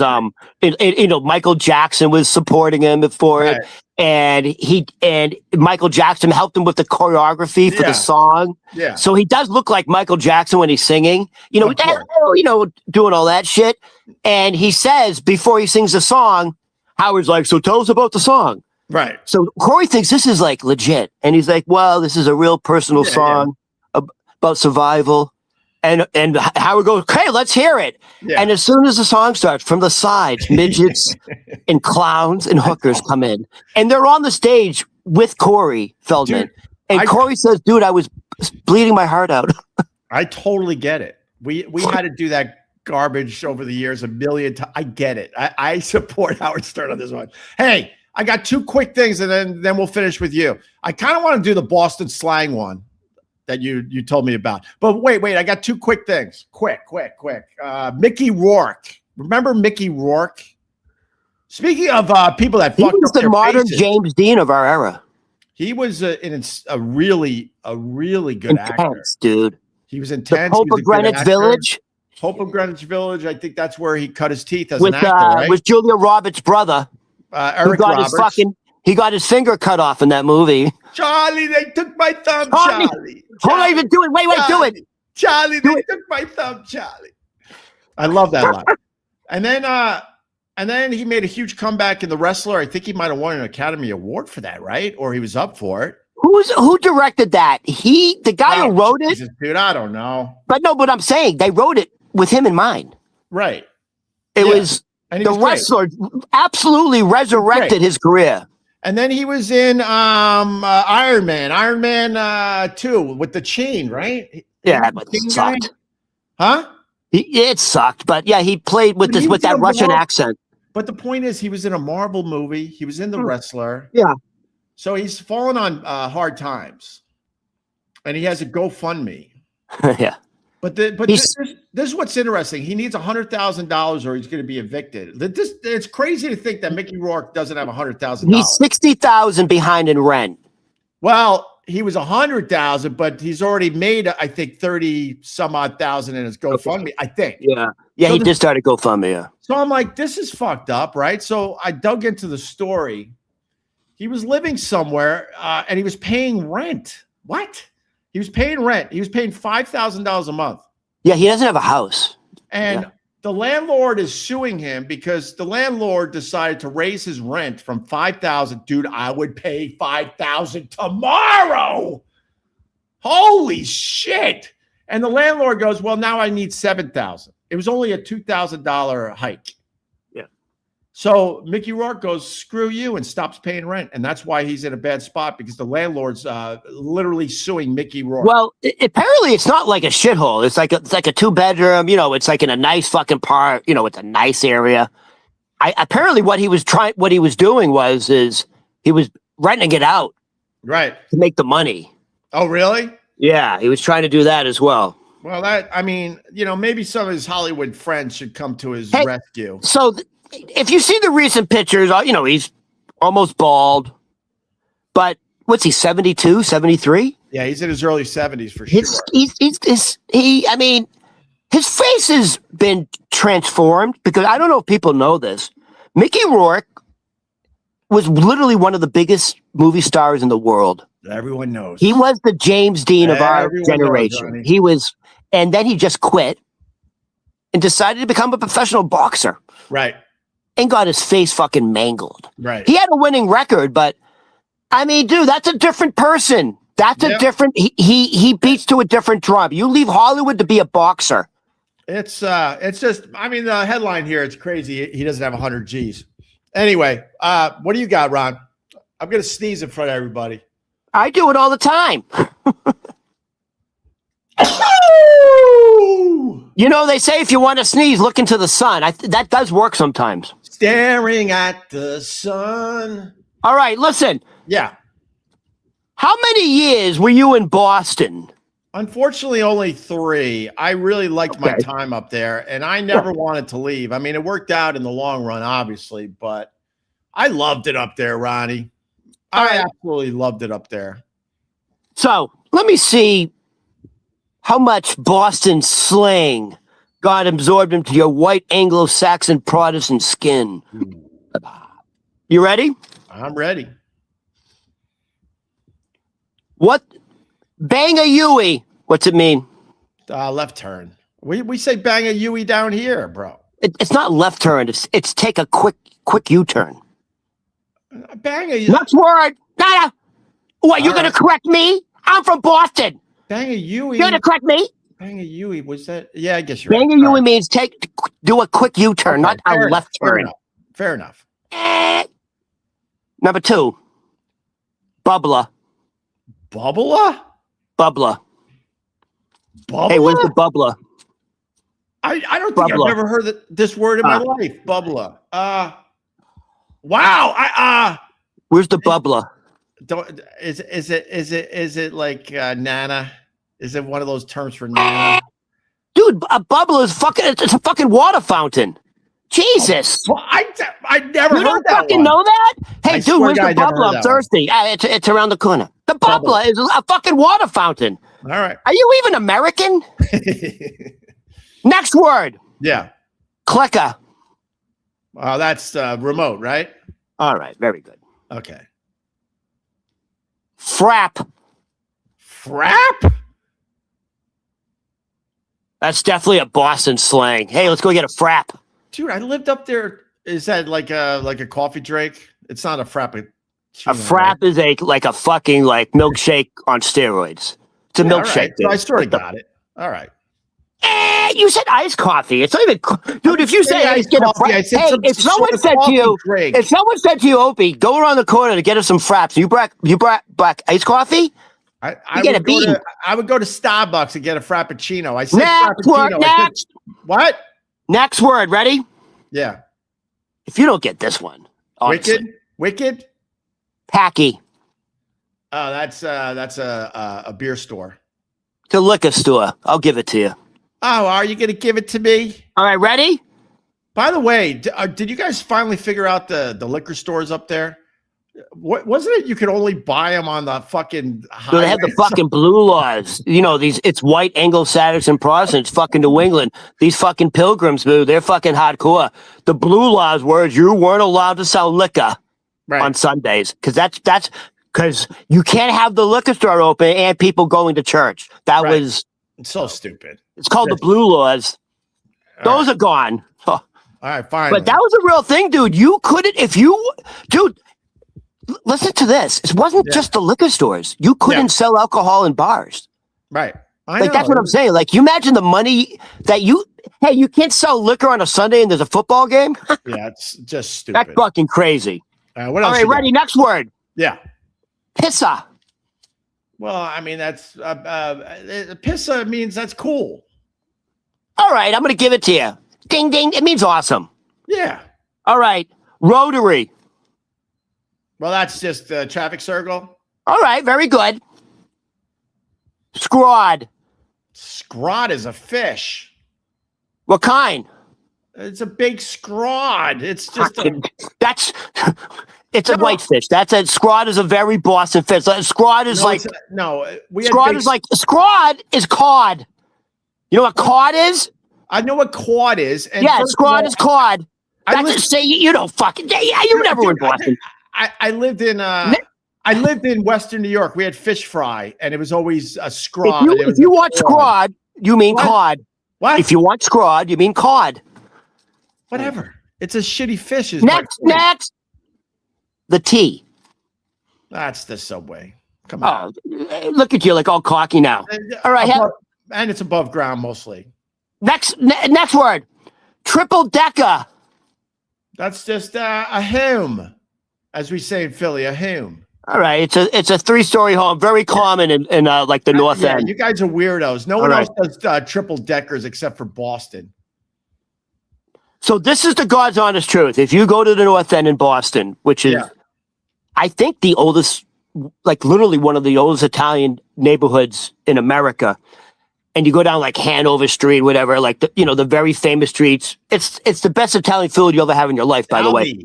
Michael Jackson was supporting him for it. And Michael Jackson helped him with the choreography for the song. Yeah. So he does look like Michael Jackson when he's singing, doing all that shit. And he says before he sings the song, Howard's like, "So tell us about the song." Right. So Corey thinks this is like legit. And he's like, "Well, this is a real personal song about survival." And Howard goes, "Okay, let's hear it." Yeah. And as soon as the song starts, from the sides, midgets and clowns and hookers come in. And they're on the stage with Corey Feldman. Dude, and Corey says, "Dude, I was bleeding my heart out." I totally get it. We had to do that garbage over the years a million times. I get it. I support Howard Stern on this one. Hey, I got two quick things, and then we'll finish with you. I kind of want to do the Boston slang one that you told me about. But wait, I got two quick things. Quick. Mickey Rourke. Remember Mickey Rourke? Speaking of people that fucked up the modern faces, James Dean of our era. He was a really good actor. Dude. He was intense. The Pope of Greenwich Village. Pope of Greenwich Village. I think that's where he cut his teeth as an actor, right? With Julia Roberts' brother. Eric Roberts. He got his finger cut off in that movie. Charlie, they took my thumb, Charlie. Hold on, even do it. Wait, do it. Charlie, they took my thumb, Charlie. I love that line. And then he made a huge comeback in The Wrestler. I think he might have won an Academy Award for that, right? Or he was up for it. Who directed that? The guy who wrote it? Dude, I don't know. But I'm saying they wrote it with him in mind. Right. It was The Wrestler absolutely resurrected his career. And then he was in Iron Man 2 with the chain, right? Yeah, but it sucked. Huh? It sucked, but yeah, he played with that Russian accent. But the point is, he was in a Marvel movie. He was in The Wrestler. Yeah. So he's fallen on hard times, and he has a GoFundMe. Yeah. But this is what's interesting. He needs $100,000 or he's going to be evicted. It's crazy to think that Mickey Rourke doesn't have $100,000. He's $60,000 behind in rent. Well, he was $100,000, but he's already made, I think, 30 some odd thousand in his GoFundMe. I think. Yeah, so he did start a GoFundMe. Yeah. So I'm like, this is fucked up, right? So I dug into the story. He was living somewhere, and he was paying rent. What? He was paying rent. He was paying $5,000 a month. Yeah, he doesn't have a house. And the landlord is suing him because the landlord decided to raise his rent from $5,000. Dude, I would pay $5,000 tomorrow. Holy shit. And the landlord goes, well, now I need $7,000. It was only a $2,000 hike. So Mickey Rourke goes, screw you, and stops paying rent. And that's why he's in a bad spot, because the landlord's literally suing Mickey Rourke. Well, apparently it's not like a shithole. It's like a 2-bedroom, it's like in a nice fucking part, it's a nice area. Apparently what he was doing was he was renting it out. Right. To make the money. Oh, really? Yeah, he was trying to do that as well. Well, maybe some of his Hollywood friends should come to his rescue. So if you see the recent pictures, he's almost bald, but what's he, 72, 73? Yeah, he's in his early 70s for sure. His face has been transformed, because I don't know if people know this. Mickey Rourke was literally one of the biggest movie stars in the world. Everyone knows. He was the James Dean of our Everyone generation. knows, He was, and then he just quit and decided to become a professional boxer. Right. And got his face fucking mangled. Right. He had a winning record, but I mean, dude, that's a different person. That's a different. He beats to a different drum. You leave Hollywood to be a boxer. It's just. I mean, the headline here. It's crazy. He doesn't have 100 G's. Anyway, what do you got, Ron? I'm gonna sneeze in front of everybody. I do it all the time. You know, they say if you want to sneeze, look into the sun. That does work sometimes. Staring at the sun. All right, listen. Yeah. How many years were you in Boston? Unfortunately, only 3. I really liked my time up there, and I never wanted to leave. I mean, it worked out in the long run, obviously, but I loved it up there, Ronnie. I absolutely loved it up there. So let me see how much Boston slang got absorbed into your white Anglo-Saxon Protestant skin. You ready? I'm ready. What? Bang a Yui. What's it mean? Left turn. We say bang a Yui down here, bro. It's not left turn. It's take a quick U-turn. Bang a Next word. Nada. What, you're going to correct me? I'm from Boston. Bang a Yui. You're going to correct me? Bang a Yui. Was that? Yeah, I guess you're Bang right. a Yui means do a quick U-turn, not a left turn. Fair enough. Number 2. Bubbler. Bubbler? Bubbler. Bubbler? Hey, where's the bubbler? I don't think I've ever heard this word in my life. Bubbler. Wow. Where's the bubbler? Is it like Nana? Is it one of those terms for Nana? Dude, a bubbler is it's a fucking water fountain. Jesus. Well, I never you heard don't that fucking one. know that? Hey, dude, where's the bubbler? I'm thirsty. It's around the corner. The bubbler is a fucking water fountain. All right. Are you even American? Next word. Yeah. Clicker. That's remote, right? All right. Very good. Okay. Frap. Frap? That's definitely a Boston slang. Hey, let's go get a frap. Dude, I lived up there. Is that like a coffee drink? It's not a frappuccino. A frap is like a fucking milkshake on steroids. It's a milkshake. Right. So I sort of got it. All right. You said iced coffee. It's not even, dude. If you say get a frap, hey, if someone said to you, Opie, go around the corner to get us some fraps. You brought back iced coffee. I would go to Starbucks and get a frappuccino. I said frappuccino. Next. What? Next word. Ready? Yeah. If you don't get this one, honestly. Wicked. Packy. Oh, that's a beer store. It's a liquor store. I'll give it to you. Oh, are you going to give it to me? All right, ready? By the way, did you guys finally figure out the liquor stores up there? Wasn't it you could only buy them on the fucking highway? They have the fucking blue laws. You know, it's white Anglo-Saxon Protestants, fucking New England. These fucking pilgrims, dude, they're fucking hardcore. The blue laws were you weren't allowed to sell liquor on Sundays because that's because you can't have the liquor store open and people going to church. That was it's so stupid. It's called the blue laws. Those are gone. All right, fine. But that was a real thing, dude. You couldn't dude. Listen to this. It wasn't just the liquor stores. You couldn't sell alcohol in bars. Right. That's what I'm saying. Like, you imagine the money that you can't sell liquor on a Sunday and there's a football game? Yeah, it's just stupid. That's fucking crazy. What else? All right, ready? Next word. Yeah. Pissa. Well, I mean, that's pissa means that's cool. All right, I'm going to give it to you. Ding, ding. It means awesome. Yeah. All right. Rotary. Well, that's just a traffic circle. All right, very good. Scrod. Scrod is a fish. What kind? It's a big scrod. It's just it's a whitefish. Scrod is a very Boston fish. Scrod is scrod is cod. You know what cod is? I know what cod is. And scrod is cod. You don't fucking. Yeah, you never were in Boston. I lived in I lived in Western New York. We had fish fry, and it was always a If scrod. you, It if was you a want cod. scrod, you mean What? cod. What? If you want scrod, you mean cod. Whatever. It's a shitty fish. Is my point. Next. The T. That's the Subway. Come on. Oh, look at you, like all cocky now. All right. And it's above ground mostly. Next word. Triple decker. That's just a home, as we say in Philly, a home. All right. It's a 3-story home, very common in like the North End. You guys are weirdos. No one else does triple deckers except for Boston. So this is the God's honest truth. If you go to the North End in Boston, which is, I think, the oldest, like literally one of the oldest Italian neighborhoods in America, and you go down like Hanover Street, whatever, like the very famous streets. It's the best Italian food you'll ever have in your life, by the way.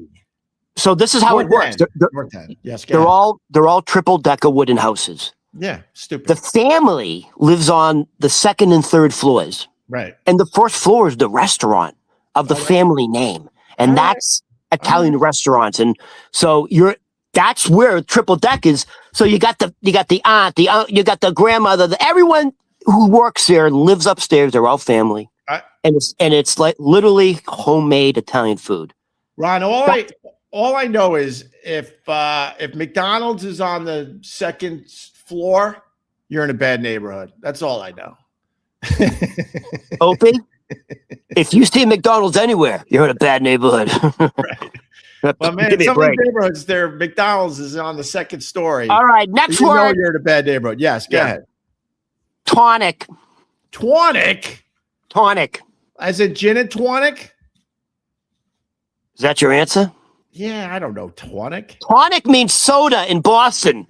So this is how it works. Yes, they're all triple decker wooden houses. Yeah, stupid. The family lives on the 2nd and 3rd floors. Right. And the 1st floor is the restaurant of the family name. And that's Italian restaurants. And so that's where triple deck is. So you got the aunt, you got the grandmother, everyone who works there and lives upstairs. They're all family. And it's like literally homemade Italian food. Ron, all I know is if McDonald's is on the 2nd floor, you're in a bad neighborhood. That's all I know. Opie, if you see McDonald's anywhere, you're in a bad neighborhood. Right. Well, man, some of the neighborhoods there, McDonald's is on the 2nd story. All right, next word. You're in a bad neighborhood. Yes, go ahead. Tonic. Tonic. As in gin and tonic? Is that your answer? Yeah, I don't know. Tonic? Tonic means soda in Boston.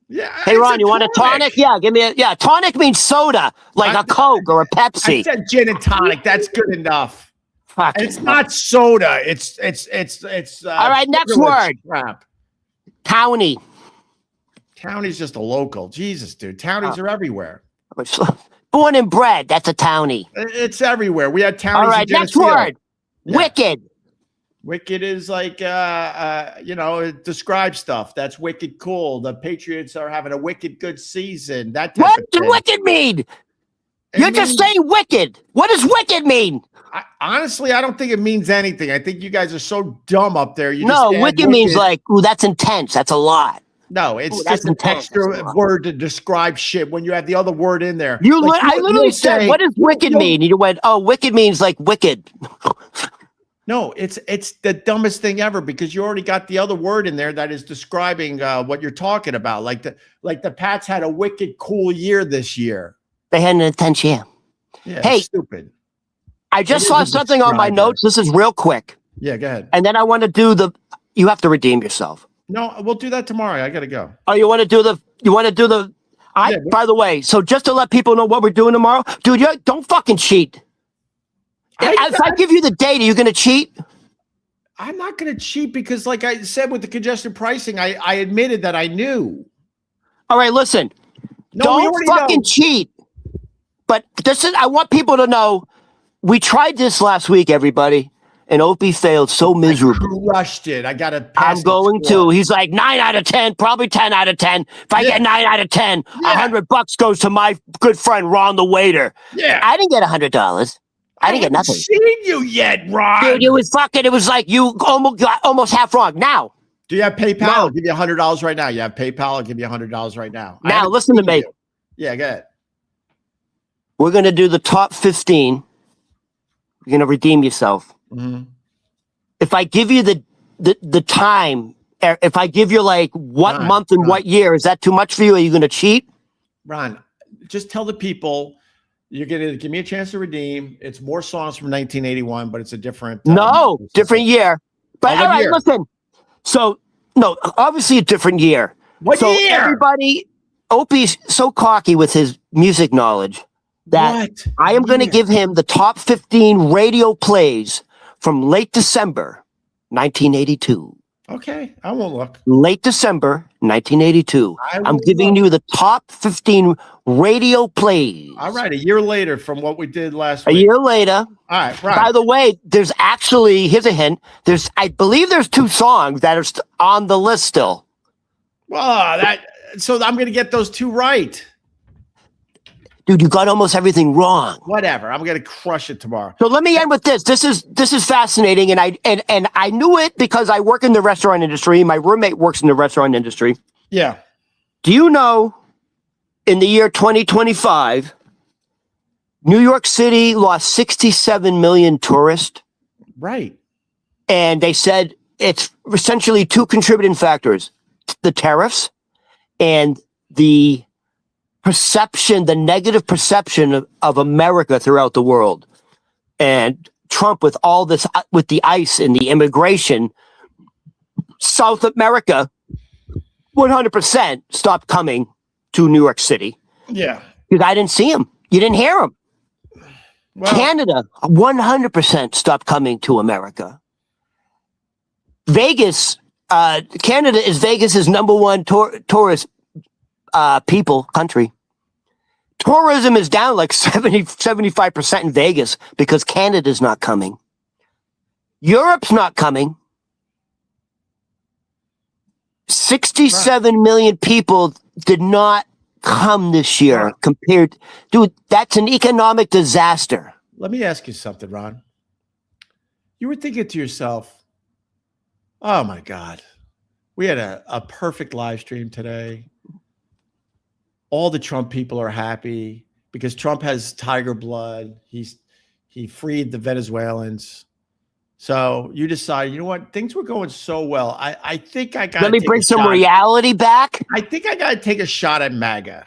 Yeah. Hey, Ron, you want a tonic? Yeah, give me tonic means soda, like a Coke or a Pepsi. I said gin and tonic. That's good enough. Fucking it's not soda. It's all right, next word. Crap. Townie. Townie's just a local. Jesus, dude. Townies are everywhere. Born and bred. That's a townie. It's everywhere. We had townies. All right, next word. Yeah. Wicked. Wicked is like, it describes stuff. That's wicked cool. The Patriots are having a wicked good season. That type what of does thing. wicked mean? You're just saying wicked. What does wicked mean? Honestly, I don't think it means anything. I think you guys are so dumb up there. Wicked means like, ooh, that's intense. That's a lot. No, it's just an extra word to describe shit when you have the other word in there. I literally said, what does wicked mean? You went, oh, wicked means like wicked. No, it's the dumbest thing ever because you already got the other word in there that is describing what you're talking about. Like the Pats had a wicked cool year this year. They had an intense year. Yeah, hey, stupid. I just saw something on my notes. This is real quick. Yeah, go ahead. And then I want to do you have to redeem yourself. No, we'll do that tomorrow. I got to go. Oh, you want to do the, by the way, so just to let people know what we're doing tomorrow, dude, don't fucking cheat. If I give you the date, are you going to cheat? I'm not going to cheat because like I said, with the congested pricing, I admitted that I knew. All right, listen, don't fucking cheat. But I want people to know, we tried this last week, everybody, and Opie failed so miserably. I crushed it. I got to pass. I'm going to. He's like 9 out of 10, probably 10 out of 10. If I get 9 out of 10, $100 goes to my good friend Ron the waiter. Yeah, I didn't get $100. I didn't get nothing. Seen you yet, Ron? Dude, it was like you almost half wrong. Now, do you have PayPal? No. I'll give you $100 right now. You have PayPal? I'll give you $100 right now. Now, listen to me. Yeah, go ahead. We're going to do the top 15. You're going to redeem yourself. Mm-hmm. If I give you the time, if I give you like what month and what year, is that too much for you? Are you going to cheat? Ron, just tell the people you're going to give me a chance to redeem. It's more songs from 1981, but it's a different. Different year. But all right, listen. So, no, obviously a different year. What year? Everybody, Opie's so cocky with his music knowledge that I am going to give him the top 15 radio plays from late December 1982. Okay, I won't look. Late December 1982. I'm giving you the top 15 radio plays. All right, a year later from what we did last week. A year later. All right, right. By the way, here's a hint. I believe there's 2 songs that are on the list still. Well, so I'm going to get those two right. Dude, you got almost everything wrong. Whatever. I'm going to crush it tomorrow. So let me end with this. This is fascinating, and I knew it because I work in the restaurant industry. My roommate works in the restaurant industry. Yeah. Do you know, in the year 2025, New York City lost 67 million tourists? Right. And they said it's essentially two contributing factors: the tariffs and the negative perception of America throughout the world. And Trump, with all this, with the ICE and the immigration, South America 100% stopped coming to New York City. Yeah. Because I didn't see him. You didn't hear him. Well, Canada 100% stopped coming to America. Vegas, Canada is Vegas's number one tourist country. Tourism is down like 75% in Vegas because Canada's not coming. Europe's not coming. 67 million people did not come this year compared. Dude, that's an economic disaster. Let me ask you something, Ron. You were thinking to yourself, oh my God, we had a perfect live stream today. All the Trump people are happy because Trump has tiger blood. He freed the Venezuelans. So you decide, you know what? Things were going so well. I think I got. Let me bring some reality back. I think I got to take a shot at MAGA.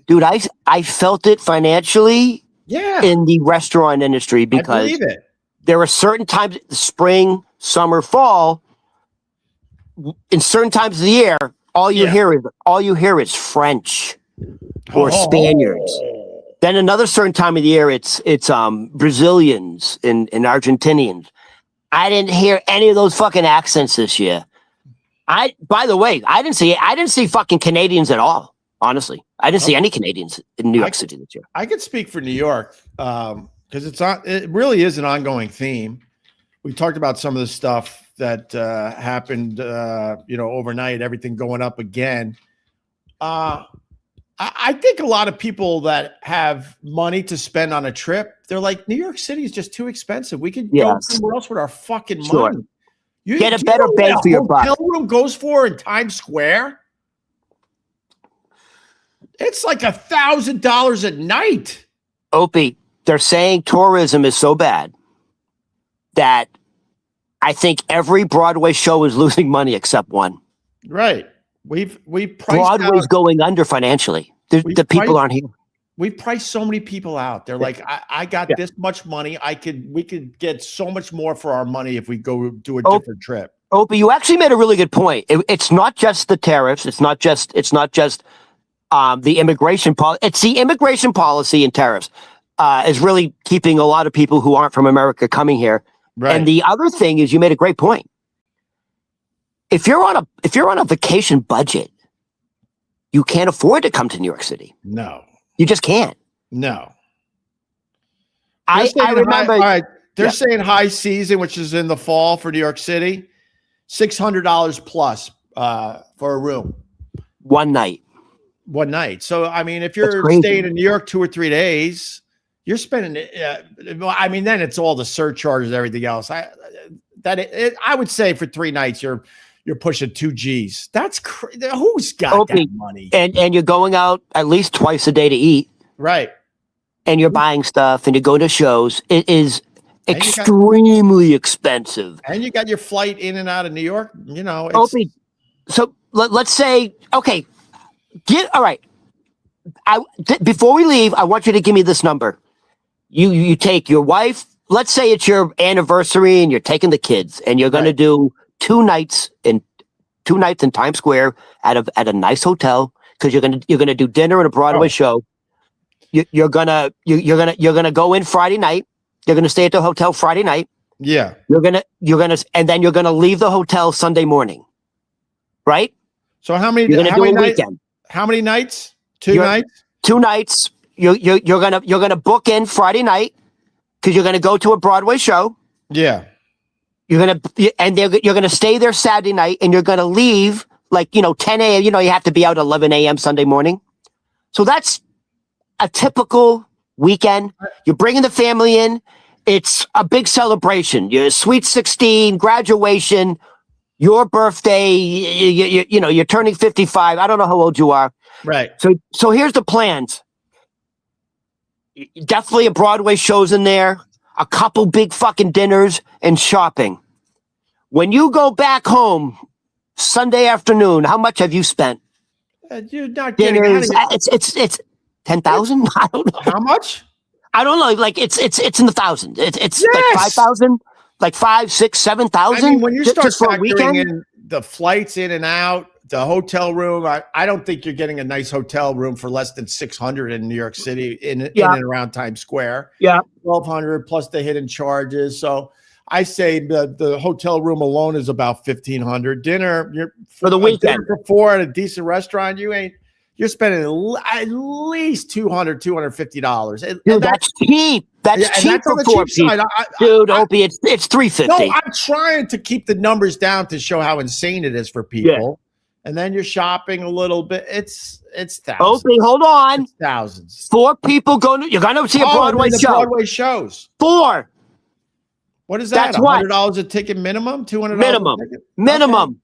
Dude, I felt it financially. Yeah. In the restaurant industry because I believe it. There are certain times, spring, summer, fall. In certain times of the year, all you hear is French or Spaniards. Then another certain time of the year, it's Brazilians and Argentinians. I didn't hear any of those fucking accents this year. By the way, I didn't see fucking Canadians at all. Honestly, I didn't see any Canadians in New York City this year. I could speak for New York because it really is an ongoing theme. We talked about some of the stuff that happened, overnight, everything going up again. I think a lot of people that have money to spend on a trip, they're like, New York City is just too expensive. We could go somewhere else with our fucking money. You get a better bang for your buck. Hotel room goes for in Times Square. It's like $1,000 a night. Opie, they're saying tourism is so bad that I think every Broadway show is losing money except one. Right. We've priced Broadway's going under financially. The people aren't here. We've priced so many people out. They're like, I got this much money. We could get so much more for our money if we go do a different trip. Opie, you actually made a really good point. It's not just the tariffs. It's not just the immigration policy. It's the immigration policy and tariffs is really keeping a lot of people who aren't from America coming here. Right. And the other thing is, you made a great point. If you're on a vacation budget, you can't afford to come to New York City. No, you just can't. No. I remember. They're saying high season, which is in the fall for New York City, $600 plus for a room. One night. So, I mean, if you're staying in New York 2 or 3 days, you're spending then it's all the surcharges, everything else. I would say for 3 nights, you're pushing 2 G's. That's who's got that money? And you're going out at least twice a day to eat. Right. And you're buying stuff and you go to shows. It is extremely expensive. And you got your flight in and out of New York, So let's say, okay, all right. Before we leave, I want you to give me this number. You take your wife. Let's say it's your anniversary and you're taking the kids and you're going to do 2 nights in Times Square at a nice hotel because you're gonna do dinner and a Broadway show. You're gonna go in Friday night. You're gonna stay at the hotel Friday night. Yeah. And then you're gonna leave the hotel Sunday morning. Right. So how many? You're gonna do a weekend. How many nights? 2 nights. 2 nights. You're gonna book in Friday night because you're gonna go to a Broadway show. Yeah. You're gonna stay there Saturday night, and you're gonna leave like 10 a.m. You have to be out 11 a.m. Sunday morning. So that's a typical weekend. You're bringing the family in. It's a big celebration. Your sweet 16, graduation, your birthday. You're turning 55. I don't know how old you are. Right. So here's the plans. Definitely a Broadway shows in there. A couple big fucking dinners and shopping. When you go back home Sunday afternoon, how much have you spent? You're not getting Dinners. It's 10,000. I don't know how much. I don't know. Like it's in the thousands. It's yes. like 5,000, like 5, 6, 7,000. I mean, when you start for a weekend, in the flights in and out, the hotel room, I don't think you're getting a nice hotel room for less than 600 in New York City in and around Times Square. Yeah, 1,200 plus the hidden charges. So I say the hotel room alone is about 1,500. Dinner for the weekend for 4 at a decent restaurant, you're spending at least $200, $250. Dude, that's cheap. That's cheap that's on for the 4 cheap people. side. Dude, Opie, it's $350. No, I'm trying to keep the numbers down to show how insane it is for people. Yeah. And then you're shopping a little bit. It's thousands. Opie, hold on. It's thousands. 4 people you're going to see a Broadway show. Broadway shows. 4. What is that? That's $100 a ticket minimum? $200 minimum. A ticket? Minimum. Okay.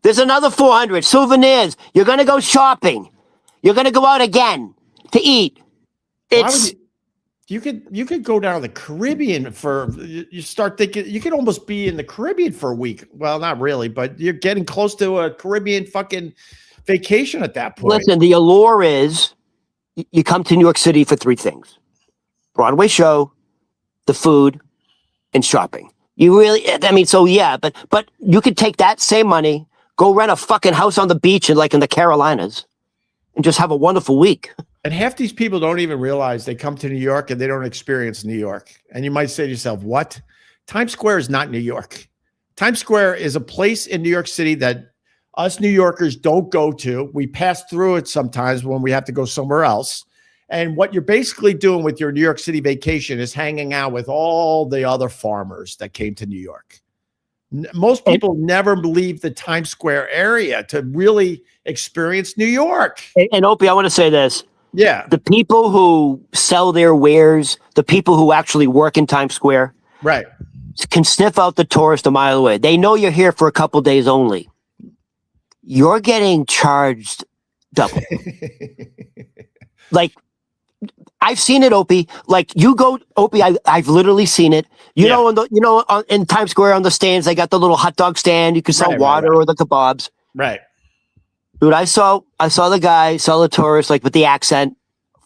There's another 400 souvenirs. You're going to go shopping. You're going to go out again to eat. You could go down to the Caribbean you start thinking you could almost be in the Caribbean for a week. Well, not really, but you're getting close to a Caribbean fucking vacation at that point. Listen, the allure is you come to New York City for 3 things: Broadway show, the food, and shopping. You really, but you could take that same money, go rent a fucking house on the beach in the Carolinas, and just have a wonderful week. And half these people don't even realize they come to New York and they don't experience New York. And you might say to yourself, what? Times Square is not New York. Times Square is a place in New York City that us New Yorkers don't go to. We pass through it sometimes when we have to go somewhere else. And what you're basically doing with your New York City vacation is hanging out with all the other farmers that came to New York. Most people never leave the Times Square area to really experience New York. And Opie, I want to say this. Yeah. The people who sell their wares, the people who actually work in Times Square, right, can sniff out the tourist a mile away. They know you're here for a couple days only. You're getting charged double. I've seen it, Opie. Opie, I've literally seen it. In Times Square on the stands, they got the little hot dog stand. You can sell water or the kebabs. Right. Dude, I saw the guy sell the tourist with the accent,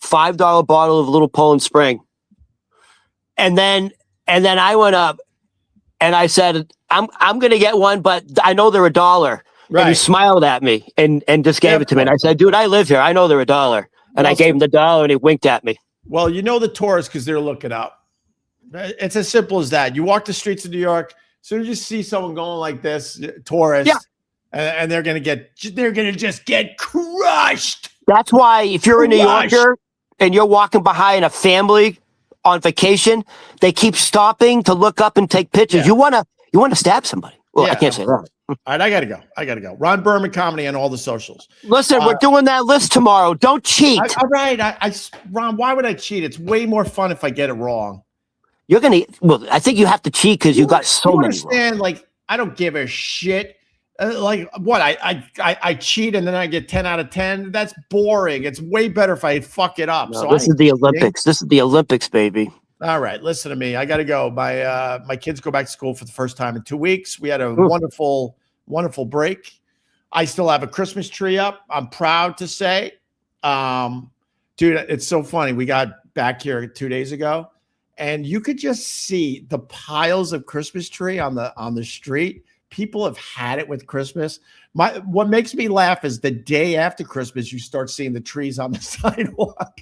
$5 bottle of Little Poland Spring. And then I went up and I said, I'm gonna get one, but I know they're $1. Right. And he smiled at me and just gave it to me. And I said, dude, I live here. I know they're $1. And I gave him the $1 and he winked at me. Well, the tourists because they're looking up. It's as simple as that. You walk the streets of New York, as soon as you see someone going like this, tourist. Yeah. And they're gonna just get crushed. That's why if you're a New Yorker and you're walking behind a family on vacation, they keep stopping to look up and take pictures. Yeah. You wanna stab somebody. Well, I can't say that. All right, I gotta go. Ron Berman Comedy on all the socials. Listen, we're doing that list tomorrow. Don't cheat. All right, Ron, why would I cheat? It's way more fun if I get it wrong. I think you have to cheat because you got so many. Understand? I don't give a shit. I cheat and then I get 10 out of 10. That's boring. It's way better if I fuck it up. No, so this is the Olympics. This is the Olympics, baby. All right, listen to me. I got to go. My kids go back to school for the first time in 2 weeks. We had a wonderful break. I still have a Christmas tree up. I'm proud to say, dude, it's so funny. We got back here 2 days ago, and you could just see the piles of Christmas tree on the street. People have had it with Christmas. What makes me laugh is the day after Christmas, you start seeing the trees on the sidewalk.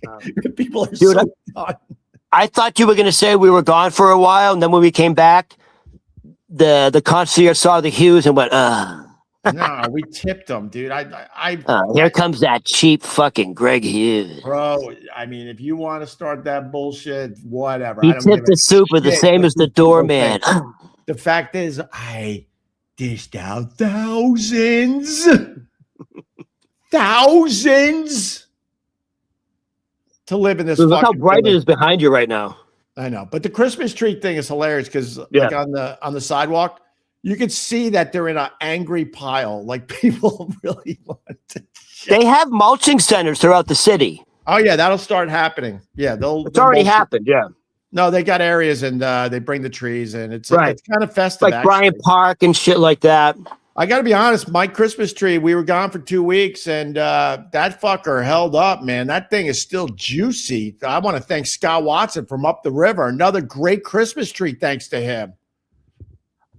People are so done. I thought you were going to say we were gone for a while, and then when we came back, the concierge saw the hues and went, No, we tipped them, dude. Here comes that cheap fucking Greg Hughes. Bro, I mean, if you want to start that bullshit, whatever. He tipped the super the same as the doorman. The fact is, I dished out thousands to live in this Look how fucking bright it village. is behind you right now. I know, but the Christmas tree thing is hilarious because, Yeah. like on the sidewalk, you could see that they're in an angry pile. Like people really want to. They have mulching centers throughout the city. Oh yeah, that'll start happening. Yeah, It's already happened. Yeah, No, they got areas and they bring the trees and it's Right. it's kind of festive. like Actually. Bryant Park and shit like that. I got to be honest, my Christmas tree, we were gone for 2 weeks and that fucker held up, man. That thing is still juicy. I want to thank Scott Watson from up the river. Another great Christmas tree, thanks to him.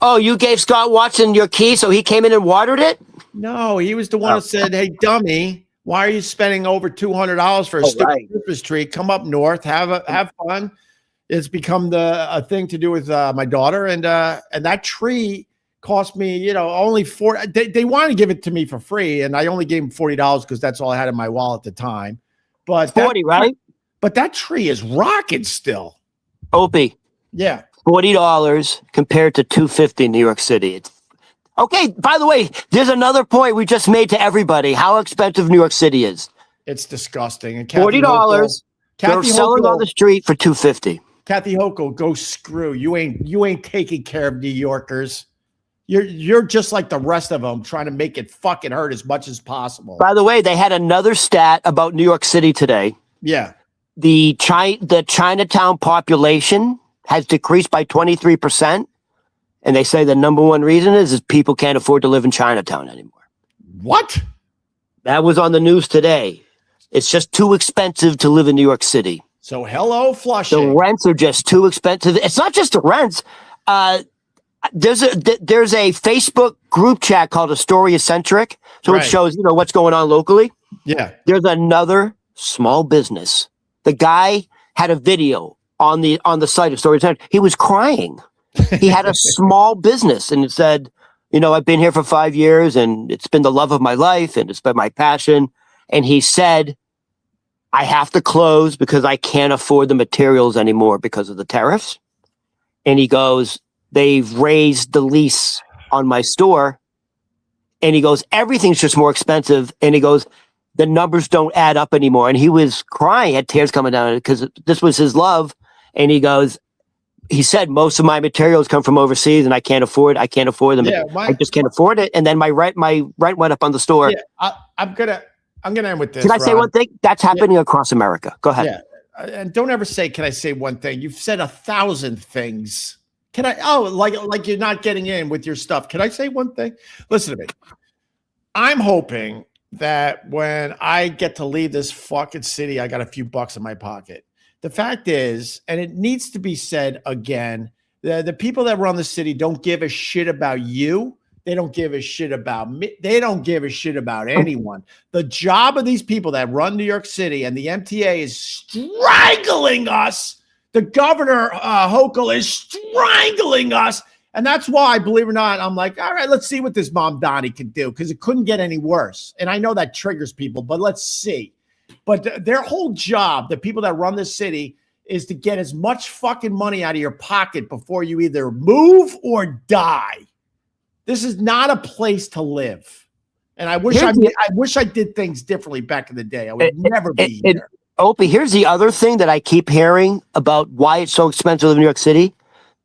Oh, you gave Scott Watson your key, so he came in and watered it? No, he was the one that said, "Hey, dummy, why are you spending over $200 for a stupid Christmas tree? Come up north, have fun." It's become a thing to do with my daughter, and that tree cost me, only $4. They wanted to give it to me for free, and I only gave them $40 because that's all I had in my wallet at the time. But 40, right? But that tree is rocking still. Opie. Yeah. $40 compared to $250 in New York City. Okay, by the way, there's another point we just made to everybody, how expensive New York City is. It's disgusting. And $40. They're selling on the street for $250. Kathy Hochul, go screw. You ain't taking care of New Yorkers. You're just like the rest of them, trying to make it fucking hurt as much as possible. By the way, they had another stat about New York City today. Yeah. The Chinatown population has decreased by 23%. And they say the number one reason is people can't afford to live in Chinatown anymore. What? That was on the news today. It's just too expensive to live in New York City. So hello, Flushing. The rents are just too expensive. It's not just the rents. There's a Facebook group chat called Astoria Centric. So It shows, what's going on locally. Yeah. There's another small business. The guy had a video on the site of Astoria Centric. He was crying. He had a small business and it said, I've been here for 5 years and it's been the love of my life and it's been my passion. And he said, I have to close because I can't afford the materials anymore because of the tariffs. And he goes, they've raised the lease on my store. And he goes, everything's just more expensive. And he goes, the numbers don't add up anymore. And he was crying, had tears coming down because this was his love. And he said, most of my materials come from overseas and I can't afford them. Yeah, I just can't afford it. And then my rent went up on the store. Yeah, I'm gonna end with this. Can I say one thing? That's happening across America. Go ahead. Yeah. And don't ever say, can I say one thing? You've said 1,000 things. Can I? Oh, like you're not getting in with your stuff. Can I say one thing? Listen to me. I'm hoping that when I get to leave this fucking city, I got a few bucks in my pocket. The fact is, and it needs to be said again, the people that run the city don't give a shit about you. They don't give a shit about me. They don't give a shit about anyone. The job of these people that run New York City and the MTA is strangling us. The governor, Hochul, is strangling us. And that's why, believe it or not, I'm like, all right, let's see what this Mom Donnie can do because it couldn't get any worse. And I know that triggers people, but let's see. But their whole job, the people that run the city, is to get as much fucking money out of your pocket before you either move or die. This is not a place to live. And I wish I did things differently back in the day. I would never be here. Opie, here's the other thing that I keep hearing about why it's so expensive to live in New York City.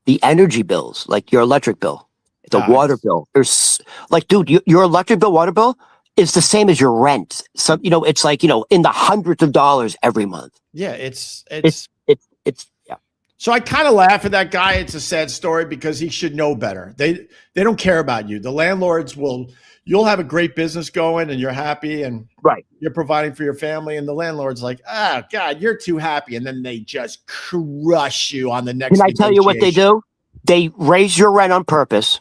The energy bills, like your electric bill, the water bill. There's like, dude, your electric bill, water bill is the same as your rent. So, it's like, in the hundreds of dollars every month. Yeah, it's yeah. So I kind of laugh at that guy. It's a sad story because he should know better. They don't care about you. The landlords you'll have a great business going and you're happy and you're providing for your family. And the landlord's like, God, you're too happy. And then they just crush you on the next. Can I tell you what they do? They raise your rent on purpose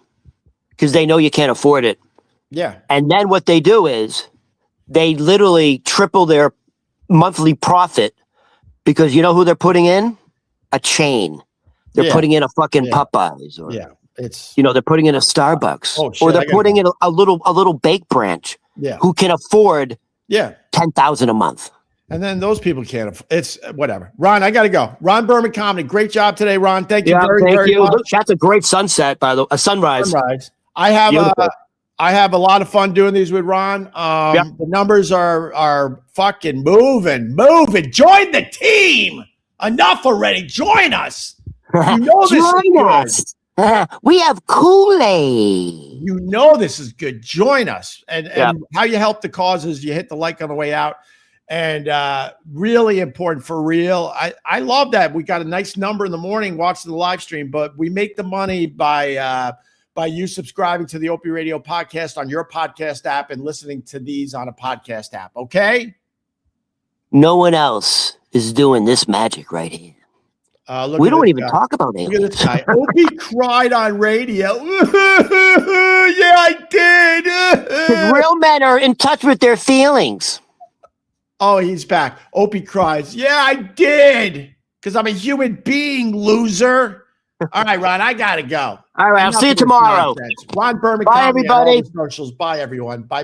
because they know you can't afford it. Yeah. And then what they do is they literally triple their monthly profit because you know who they're putting in? A chain. They're putting in a fucking Popeyes or they're putting in a Starbucks or they're putting in a little bake branch who can afford $10,000 a month. And then those people can't. It's whatever. Ron, I got to go. Ron Berman Comedy. Great job today, Ron. Thank you very much. Look, that's a great sunset, by the way. A sunrise. I have a lot of fun doing these with Ron. The numbers are fucking moving. Join the team. Enough already. Join us. You know this is good. We have Kool-Aid. You know this is good. Join us. And how you help the cause is you hit the like on the way out. And really important for real. I love that. We got a nice number in the morning watching the live stream, but we make the money by you subscribing to the Opie Radio podcast on your podcast app and listening to these on a podcast app. Okay? No one else is doing this magic right here. We don't even talk about it. Look at this guy. Opie cried on radio. Yeah, I did. Real men are in touch with their feelings. Oh, he's back. Opie cries. Yeah, I did. Because I'm a human being, loser. All right, Ron, I got to go. All right, I'll see you tomorrow. Ron Berman. Bye, everybody. Socials. Bye, everyone. Bye.